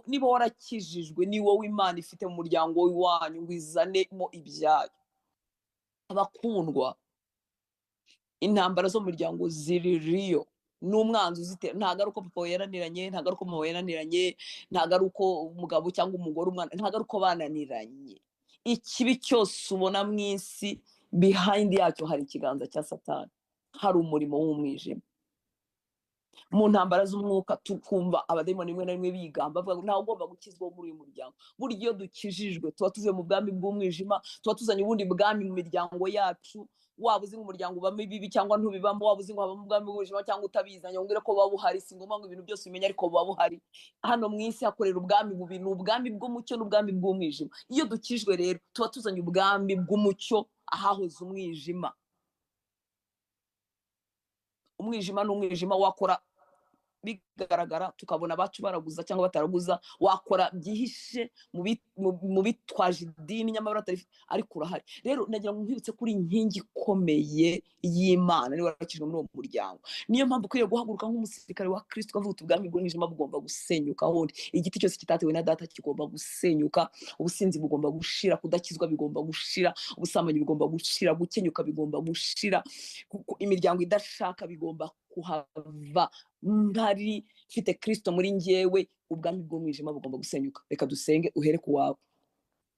niba warakijijwe, ni wowe Imana ifite mu muryango wanyu, ngo izanemo ibyayo. Abakundwa, intambara zo mu muryango ziri riyo, n'umwanzi uzitera. Ntabwo ari uko papa yaraniranye, ntabwo ari uko mama yaraniranye, ntabwo ari uko umugabo cyangwa umugore, umwana, ntabwo ari uko bananiranye. Ikibi cyose ubona mu isi, behind yacyo hari ikiganza cya Satani, hari umurimo w'umwijima. Mu ntambara z'umwuka tukumva abadayimoni rimwe na rimwe bigamba bavuga ngo ntawe ugomba gukizwa muri uyu muryango. Burya iyo dukijijwe tuba tuvuye mu bwami bw'umwijima, tuba tuzanye ubundi bwami mu miryango yacu. Waba uzi ngo umuryango ubamo ibibi cyangwa ntubibamo, waba uzi ngo habamo ubwami bw'umwijima cyangwa utabizanye, ngo ko buba buhari. Si ngombwa ngo ibintu byose ubimenye, ariko buba buhari. Hano mu isi hakorera ubwami bubiri, ubwami bw'umucyo n'ubwami bw'umwijima. Iyo dukijwe rero tuba tuzanye ubwami bw'umucyo ahahoze umwijima. Umwijima n'umwijima wakora bigaragara, tukabona abacu baraguza cyangwa bataraguza, wakora byihishe mu bitwaje idini nyamara ariko urahari. Rero nagira ngo nkwibutse kuri inkingi ikomeye y'Imana, niba warakijwe muri uwo muryango. Niyo mpamvu ukwiriye guhaguruka nk'umusirikare wa Kristo, ukavuga uti ubwami bw'umwijima bugomba gusenyuka. Hondi igiti cyose kitatewe na data kigomba gusenyuka, ubusinzi bugomba gushira, kudakizwa bigomba gushira, ubusambanyi bugomba gushira, gukenyuka bigomba gushira, imiryango idashaka bigomba kuhava. Ntari mfite Kristo muri njyewe, ubwami bw'umwijima bugomba gusenyuka. Reka dusenge, uhere ku wawe.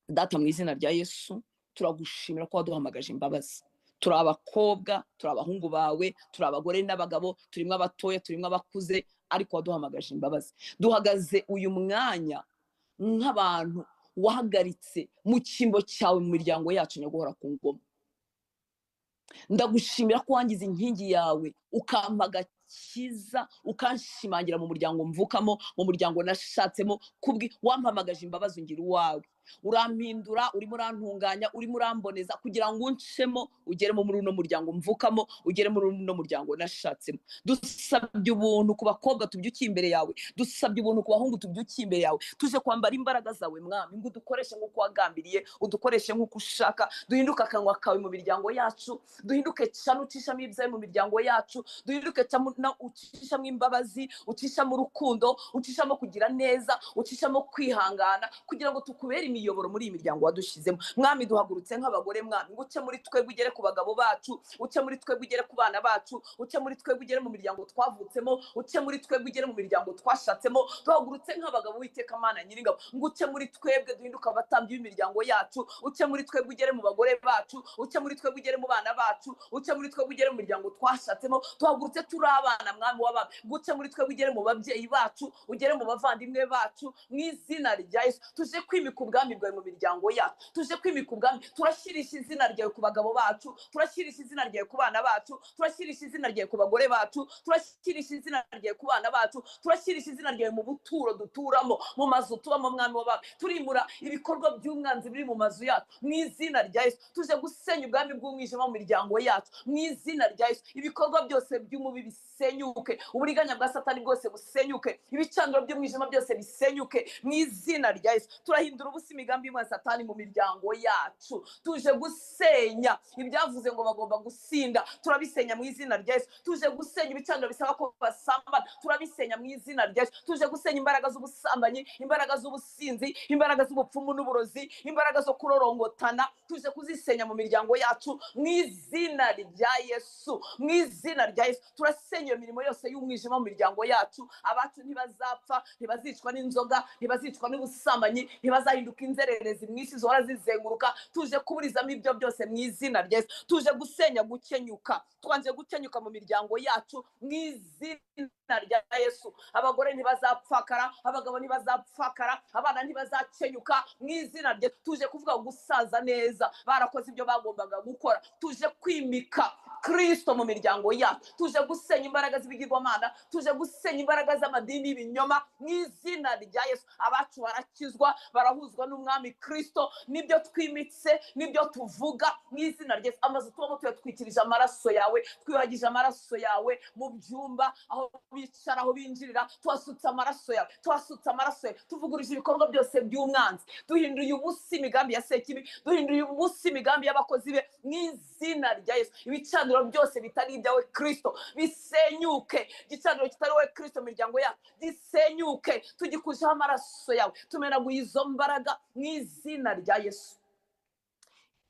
Data, mu izina rya Yesu, turagushimira ko waduhamagaje imbabazi. Turi abakobwa, turi abahungu bawe, turi abagore n'abagabo, turimo abatoya, turimo abakuze, ariko waduhamagaje imbabazi. Duhagaze uyu mwanya nk'abantu wahagaritse mu cyimbo cyawe mu miryango yacu Nyaguhora ku ngoma. Ndagushimira ko wangize inkingi yawe ukampa agakiza ukanshimangira mu muryango mvukamo, mu muryango nashatsemo, wampamagaje imbabazi ungira uwawe. Urampindura, urimo urantunganya, urimo uramboneza kugira ngo uncemo ugeremo muri uno muryango mvukamo, ugere muri uno muryango nashatsemo. Dusabye ubuntu ku bakobwa tubyukiye imbere yawe, dusabye ubuntu ku bahungu tubyukiye imbere yawe, tuje kwambara imbaraga zawe Mwami, ngo udukoreshe nk'uko wagambiriye, udukoreshe nk'uko ushaka. Duhinduke akanwa kawe mu miryango yacu, duhinduke cyane ucishamo ibyawe mu miryango yacu, duhinduke cyane ucishamo imbabazi, ucishamo urukundo, ucishamo kugira neza, ucishamo kwihangana, kugira ngo tukubere imiyoboro muri iyi miryango wadushizemo. Mwami, duhagurutse nk'abagore Mwami, ngo uce muri twebwe ugere ku bagabo bacu, uce muri twebwe ugere ku bana bacu, uce muri twebwe ugere mu miryango twavutsemo, uce muri twebwe ugere mu miryango twashatsemo. Duhagurutse nk'abagabo Uwiteka Mana Nyiringabo, ngo uce muri twebwe duhinduka abatambyi b'imiryango yacu, uce muri twebwe ugere mu bagore bacu, uce muri twebwe ugere mu bana bacu, uce muri twebwe ugere mu miryango twashatsemo. Duhagurutse turi abana Mwami w'abami, ngo uce muri twebwe ugere mu babyeyi bacu, ugere mu bavandimwe bacu, mu izina rya Yesu. Tuje kwimika ubwami bwawe mu miryango yacu, tuje kwimika ubwami. Turashyirisha izina ryawe ku bagabo bacu, turashyirisha izina ryawe ku bana bacu, turashyirisha izina ryawe ku bagore bacu, turashyirisha izina ryawe ku bana bacu, turashyirisha izina ryawe mu buturo duturamo, mu mazu tubamo Mwami w'abami. Turimura ibikorwa by'umwanzi biri mu mazu yacu mu izina rya Yesu. Tuje gusenya ubwami bw'umwijima mu miryango yacu mu izina rya Yesu. Ibikorwa byose by'umubi bisenyuke, uburiganya bwa Satani bwose busenyuke, ibicaniro by'umwijima byose bisenyuke mu izina rya Yesu. Turahindura ubusa imigambi y'umwanzi Satani mu miryango yacu. Tuje gusenya ibyavuze ngo bagomba gusinda, turabisenya mu izina rya Yesu. Tuje gusenya ibicaniro bisaba ko basambana, turabisenya mu izina rya Yesu. Tuje gusenya imbaraga z'ubusambanyi, imbaraga z'ubusinzi, imbaraga z'ubupfumu n'uburozi, imbaraga zo kurorongotana, tuje kuzisenya mu miryango yacu mu izina rya Yesu. Mu izina rya Yesu turasenya iyo mirimo yose y'umwijima mu miryango yacu. Abacu ntibazapfa, ntibazicwa n'inzoga, ntibazicwa n'ubusambanyi, ntibazahinduka inzererezi mu isi zihora zizenguruka. Tuje kuburizamo ibyo byose mu izina rya Yesu. Tuje gusenya gukenyuka, twanje gukenyuka mu miryango yacu mu izina rya Yesu. Abagore ntibazapfakara, abagabo ntibazapfakara, abana ntibazakenyuka mu izina rya Yesu. Tuje kuvuga gusaza neza, barakoze ibyo bagombaga gukora. Tuje kwimika Kristo mu miryango yacu, tuje gusenya imbaraga z'ibigirwamana, tuje gusenya imbaraga z'amadini y'ibinyoma mu izina rya Yesu. Abacu barakizwa, barahuzwa n'umwami Kristo, nibyo twimitse, nibyo tuvuga mu izina rya Yesu. Amazu tubamo tuyatwikirije amaraso yawe, twihagije amaraso yawe mu byumba, aho bicara, aho binjirira, twasutse amaraso yawe, twasutse amaraso yawe. Tuvugurije ibikorwa byose by'umwanzi, duhinduye ubusa imigambi ya Sekibi, duhinduye ubusa imigambi y'abakozi be mu izina rya Yesu. Ibicaniro byose bitari ibyawe Kristo bisenyuke, igicaniro kitari wowe Kristo mu miryango yacu gisenyuke. Tugikujeho amaraso yawe, tumenaguye izo mbaraga mu izina rya Yesu.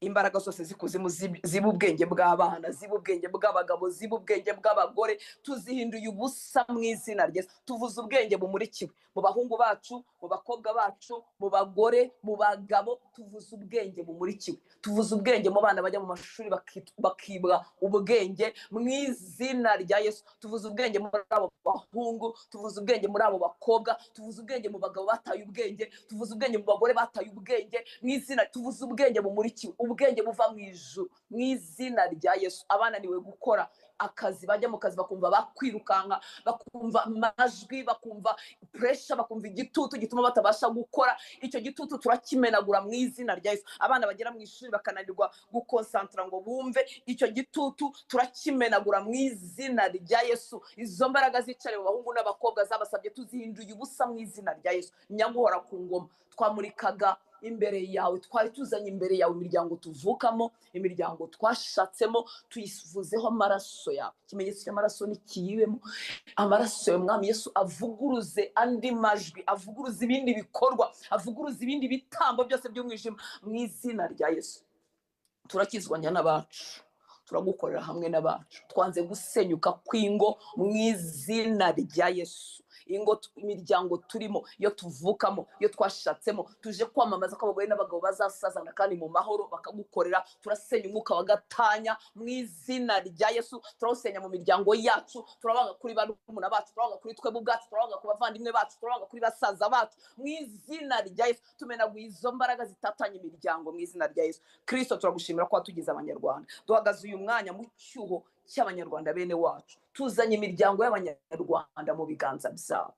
Imbaraga zose zikuzimu ziba ubwenge bw'abana, ziba ubwenge bw'abagabo, ziba ubwenge bw'abagore, tuzihinduye ubusa mu izina rya Yesu. Tuvuze ubwenge bumurikiwe mu bahungu bacu, mu bakobwa bacu, mu bagore, mu bagabo. Tuvuze ubwenge bumurikiwe, tuvuze ubwenge mu bana bajya mu mashuri bakibwa ubwenge mu izina rya Yesu. Tuvuze ubwenge muri abo bahungu, tuvuze ubwenge muri abo bakobwa, tuvuze ubwenge mu bagabo bataye ubwenge, tuvuze ubwenge mu bagore bataye ubwenge mu izina. Tuvuze ubwenge bumurikiwe, ubwenge buva mu ijuru mu izina rya Yesu. Abananiwe gukora akazi, bajya mu kazi bakumva bakwirukanka, bakumva amajwi, bakumva pressure, bakumva igitutu gituma batabasha gukora. Icyo gitutu turakimenagura mu izina rya Yesu. Abana bagera mu ishuri bakananirwa gukonsantra ngo bumve, icyo gitutu turakimenagura mu izina rya Yesu. Izo mbaraga zicare mu bahungu n'abakobwa zabasabye, tuzihinduye ubusa mu izina rya Yesu. Nyaguhora ku ngoma, twamurikaga imbere yawe, twari tuzanye imbere yawe imiryango tuvukamo, imiryango twashatsemo, tuyivuzeho amaraso yawe. Ikimenyetso cy'amaraso nikiyibemo. Amaraso yawe Mwami Yesu avuguruze andi majwi, avuguruze ibindi bikorwa, avuguruze ibindi bitambo byose by'umwijima mu izina rya Yesu. Turakizwanya n'abacu, turagukorera hamwe n'abacu. Twanze gusenyuka kw'ingo mu izina rya Yesu. imiryango turimo, iyo tuvukamo, iyo twashatsemo, tuje kwamamaza ko abagore n'abagabo bazasazana kandi mu mahoro bakagukorera. Turasenya umwuka wa gatanya mu izina rya Yesu. Turawusenya mu miryango yacu, turabanga kuri barumuna bacu, turabanga kuri twebwe ubwacu, turabanga ku bavandimwe bacu, turabanga kuri basaza bacu mu izina rya Yesu. Tumenaguye izo mbaraga zitatanya imiryango mu izina rya Yesu. Kristo, turagushimira ko watugize abanyarwanda. Duhagaze uyu mwanya mu cyuho cy'abanyarwanda bene wacu, tuzanye imiryango y'abanyarwanda mu biganza byabo.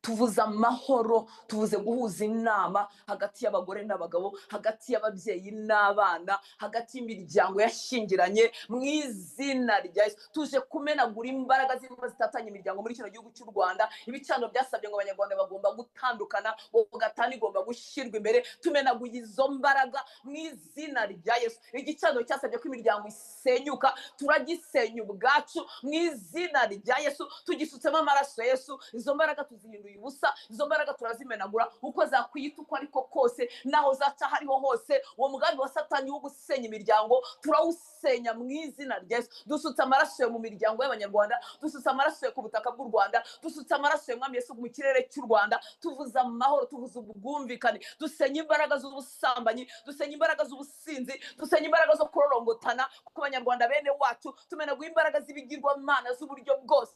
Tuvuze amahoro, tuvuze guhuza inama hagati y'abagore n'abagabo, hagati y'ababyeyi n'abana, hagati y'imiryango yashingiranye mu izina rya Yesu. Tuje kumenagura imbaraga z'imwe zitatanya imiryango muri kino gihugu cy'u Rwanda. Ibicano byasabye ngo abanyarwanda bagomba gutandukana, gatanu igomba gushyirwa imbere. Tumenaguye izo mbaraga mu izina rya Yesu. Igicano cyasabye ko imiryango isenyuka, turagisenya ubwacu mu izina rya Yesu. Tugisutsemo amaraso ya Yesu. Izo mbaraga tuzihinduye ubusa, izo mbaraga turazimenagura uko zakwita uko ariko kose, naho zaca hariho hose. Uwo mugambi wa Satani wo gusenya imiryango turawusenya mu izina rya Yesu. Dusutse amaraso mu miryango y'abanyarwanda, dusutse amaraso ku butaka bw'u Rwanda, dusutse amaraso y'Umwami Yesu mu kirere cy'u Rwanda. Tuvuze amahoro, tuvuze ubwumvikane, dusenya imbaraga z'ubusambanyi, dusenya imbaraga z'ubusinzi, dusenya imbaraga zo kurorongotana ku banyarwanda bene wacu. Tumenaguye imbaraga z'ibigirwamana z'uburyo bwose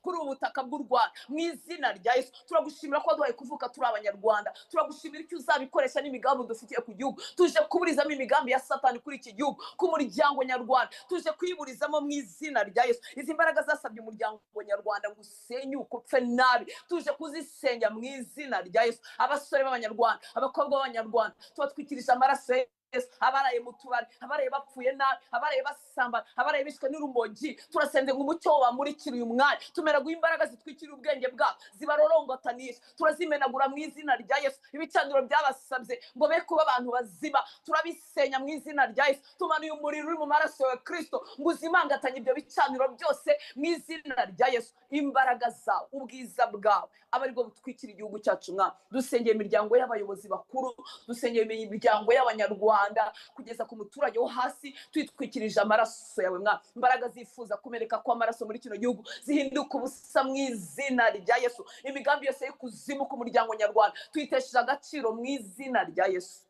kuri ubu butaka bw'u Rwanda mu izina rya Yesu. Turagushimira ko waduhaye kuvuka turi abanyarwanda. Turagushimira icyo uzabikoresha n'imigambi dufitiye ku gihugu. Tuje kuburizamo imigambi ya Satani kuri iki gihugu, ku muryango nyarwanda. Tuje kuyiburizamo mu izina rya Yesu. Izi mbaraga zasabye umuryango nyarwanda ngo usenyuke upfe nabi, tuje kuzisenya mu izina rya Yesu. Abasore b'abanyarwanda, abakobwa b'abanyarwanda, tubatwikirije amaraso Yesu. Abaraye mu tubari, abaraye bapfuye nabi, abaraye basambana, abaraye bishwe n'urumogi, turasenze ngo umucyo wamurikire uyu mwanya. Tumeraguye imbaraga zitwikira ubwenge bwabo, zibarorongotaniye, turazimenagura mu izina rya Yesu. Ibicaniro byabasabye ngo be kuba abantu bazima, turabisenya mu izina rya Yesu. Tumanuye umuriro uri mu maraso ya Kristo ngo uzimangatanye ibyo bicaniro byose mu izina rya Yesu. Imbaraga zawe, ubwiza bwawe aba aribwo butwikira igihugu cyacu mwami. Dusengeye imiryango y'abayobozi bakuru, dusengeye imiryango y'abanyarwanda kugeza ku muturage wo hasi, twitwikirije amaraso yawe mwami. Imbaraga zifuza kumeneka kw'amaraso muri kino gihugu zihinduka ubusa mu izina rya Yesu. Imigambi yose y'ikuzimu ku muryango nyarwanda tuyitesheje agaciro mu izina rya Yesu.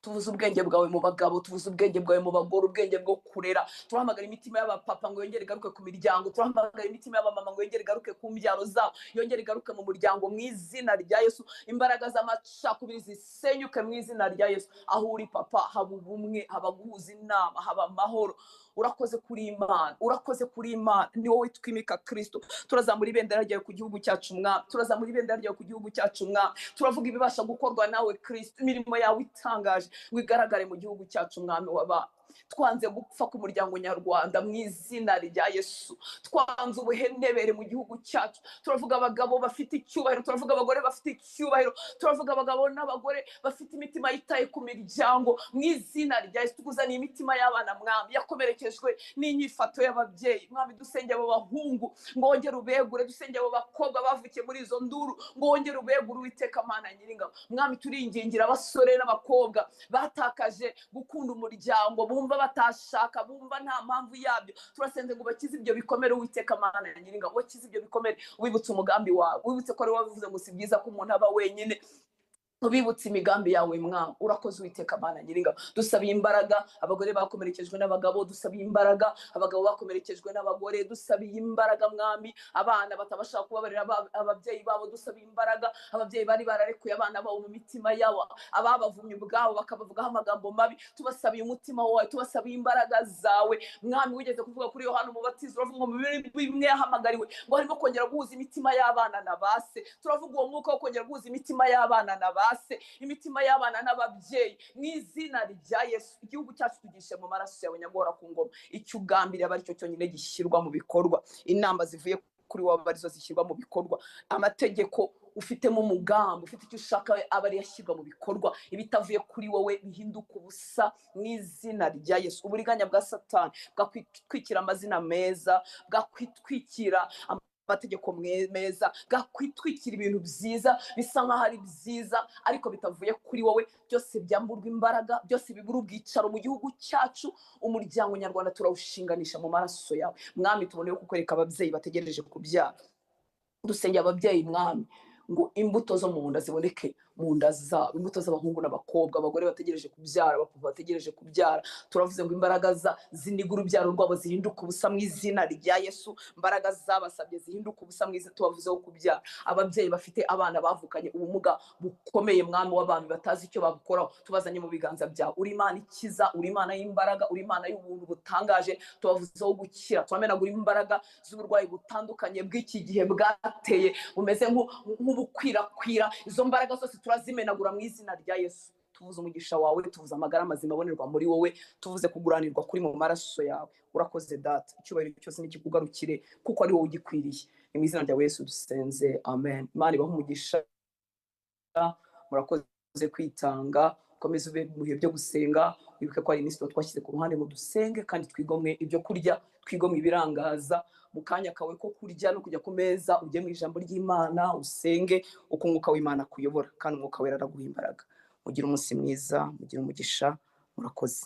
Tuvuze ubwenge bwawe mu bagabo, tuvuze ubwenge bwawe mu bagore, ubwenge bwo kurera. Turahamagara imitima y'abapapa ngo yongere igaruke ku miryango, turahamagara imitima y'abamama ngo yongere igaruke ku mbyaro zabo, yongere igaruke mu muryango mu izina rya Yesu. Imbaraga z'amacakubiri zisenyuke mu izina rya Yesu. Aho uri papa, haba ubumwe, haba guhuza inama, haba amahoro. Urakoze kuri Imana, urakoze kuri Imana. Ni wowe twimika Kristo. Turazamura ibendera ryawe ku gihugu cyacu mwami, turazamura ibendera ryawe ku gihugu cyacu mwami. Turavuga ibibasha gukorwa nawe Kristo, imirimo yawe itangaje ngo igaragare mu gihugu cyacu mwami w'abana. Twanze gupfa ku muryango nyarwanda mu izina rya Yesu. Twanze ubuhenebere mu gihugu cyacu. Turavuga abagabo bafite icyubahiro, turavuga abagore bafite icyubahiro, turavuga abagabo n'abagore bafite imitima yitaye ku miryango mu izina rya Yesu. Tuguzaniye imitima y'abana mwami yakomerekejwe n'inyifato y'ababyeyi mwami. Dusenge abo bahungu ngo wongere ubegure, dusenge abo bakobwa bavukiye muri izo nduru ngo wongere ubegure Uwiteka Mana nyiringabo mwami. Turingingira abasore n'abakobwa batakaje gukunda umuryango, bumva batashaka, bumva nta mpamvu yabyo. Turasenze ngo bakize ibyo bikomere Uwiteka Mana nyiringabo, wakize ibyo bikomere. Wibutse umugambi wawe, wibutse ko ari wowe wavuze ngo si byiza ko umuntu aba wenyine. Ubibutse imigambi yawe mwami. Urakoze Uwiteka Mana nyiringabo. Dusabiye imbaraga abagore bakomerekejwe n'abagabo, dusabiye imbaraga abagabo bakomerekejwe n'abagore, dusabiye imbaraga mwami abana batabasha kubabarira ababyeyi babo, dusabiye imbaraga ababyeyi bari bararekuye abana babo mu mitima yabo, ababavumye ubwabo bakabavugaho amagambo mabi. Tubasabiye umutima wawe, tubasabiye imbaraga zawe mwami. Wigeze kuvuga kuri Yohana Umubatiza uravuga ngo bimwe yahamagariwe ngo harimo kongera guhuza imitima y'abana na base. Turavuga uwo mwuka wo kongera guhuza imitima y'abana na base, imitima y'abana n'ababyeyi mu izina rya Yesu. Igihugu cyacu tugishe mu maraso yawe nyagora ku ngoma. Icyo ugambiriye aba aricyo cyonyine gishyirwa mu bikorwa. Inama zivuye kuri wowe arizo zishyirwa mu bikorwa. Amategeko ufitemo umugambi, ufite icyo ushaka aba ari yashyirwa mu bikorwa. Ibitavuye kuri wowe bihinduka ubusa mu izina rya Yesu. Uburiganya bwa Satani bwakwitwikira amazina meza, bwakwitwikira amategeko meza, bwakwitwikira ibintu byiza bisa nkaho ari byiza ariko bitavuye kuri wowe. Byose byamburwa imbaraga, byose bibura ubwicaro mu gihugu cyacu. Umuryango nyarwanda turawushinganisha mu maraso yawe mwami. Tuboneyeho kukwereka ababyeyi bategereje kubyara, dusengera ababyeyi mwami ngo imbuto zo mu nda ziboneke mu nda zabo, imbuto z'abahungu n'abakobwa, abagore bategereje kubyara, abapapa bategereje kubyara. Turavuze ngo imbaraga ziniga urubyaro rwabo zihinduka ubusa mu izina rya Yesu. Imbaraga zabasabye zihinduka ubusa mu izina, tubavuzeho kubyara. Ababyeyi bafite abana bavukanye ubumuga bukomeye mwami w'abantu batazi icyo babukoraho, tubazanye mu biganza byawe. Uri Imana ikiza, uri Imana y'imbaraga, uri Imana y'ubuntu butangaje. Tubavuzeho gukira, turamenagura imbaraga z'uburwayi butandukanye bw'iki gihe bwateye bumeze nk'ubukwirakwira. Izo mbaraga zose turazimenagura mu izina rya Yesu. Tuvuze umugisha wawe, tuvuze amagara mazima abonerwa muri wowe, tuvuze kuguranirwa kuri mu maraso yawe. Urakoze data, icyubahiro cyose nikikugarukire kuko ari wowe ugikwiriye. Mu izina rya Yesu dusenze, amen. Imana ibahe umugisha, murakoze kwitanga. Komeza ube mu bihe byo gusenga, wibuke ko ari iminsi twashyize ku ruhande ngo dusenge kandi twigomwe ibyo kurya, twigomwe ibirangaza. Mu kanya kawe ko kurya no kujya ku meza ujye mu ijambo ry'Imana usenge uko umwuka w'Imana kuyobora, kandi umwuka wera araguha imbaraga. Mugire umunsi mwiza, mugire umugisha, murakoze.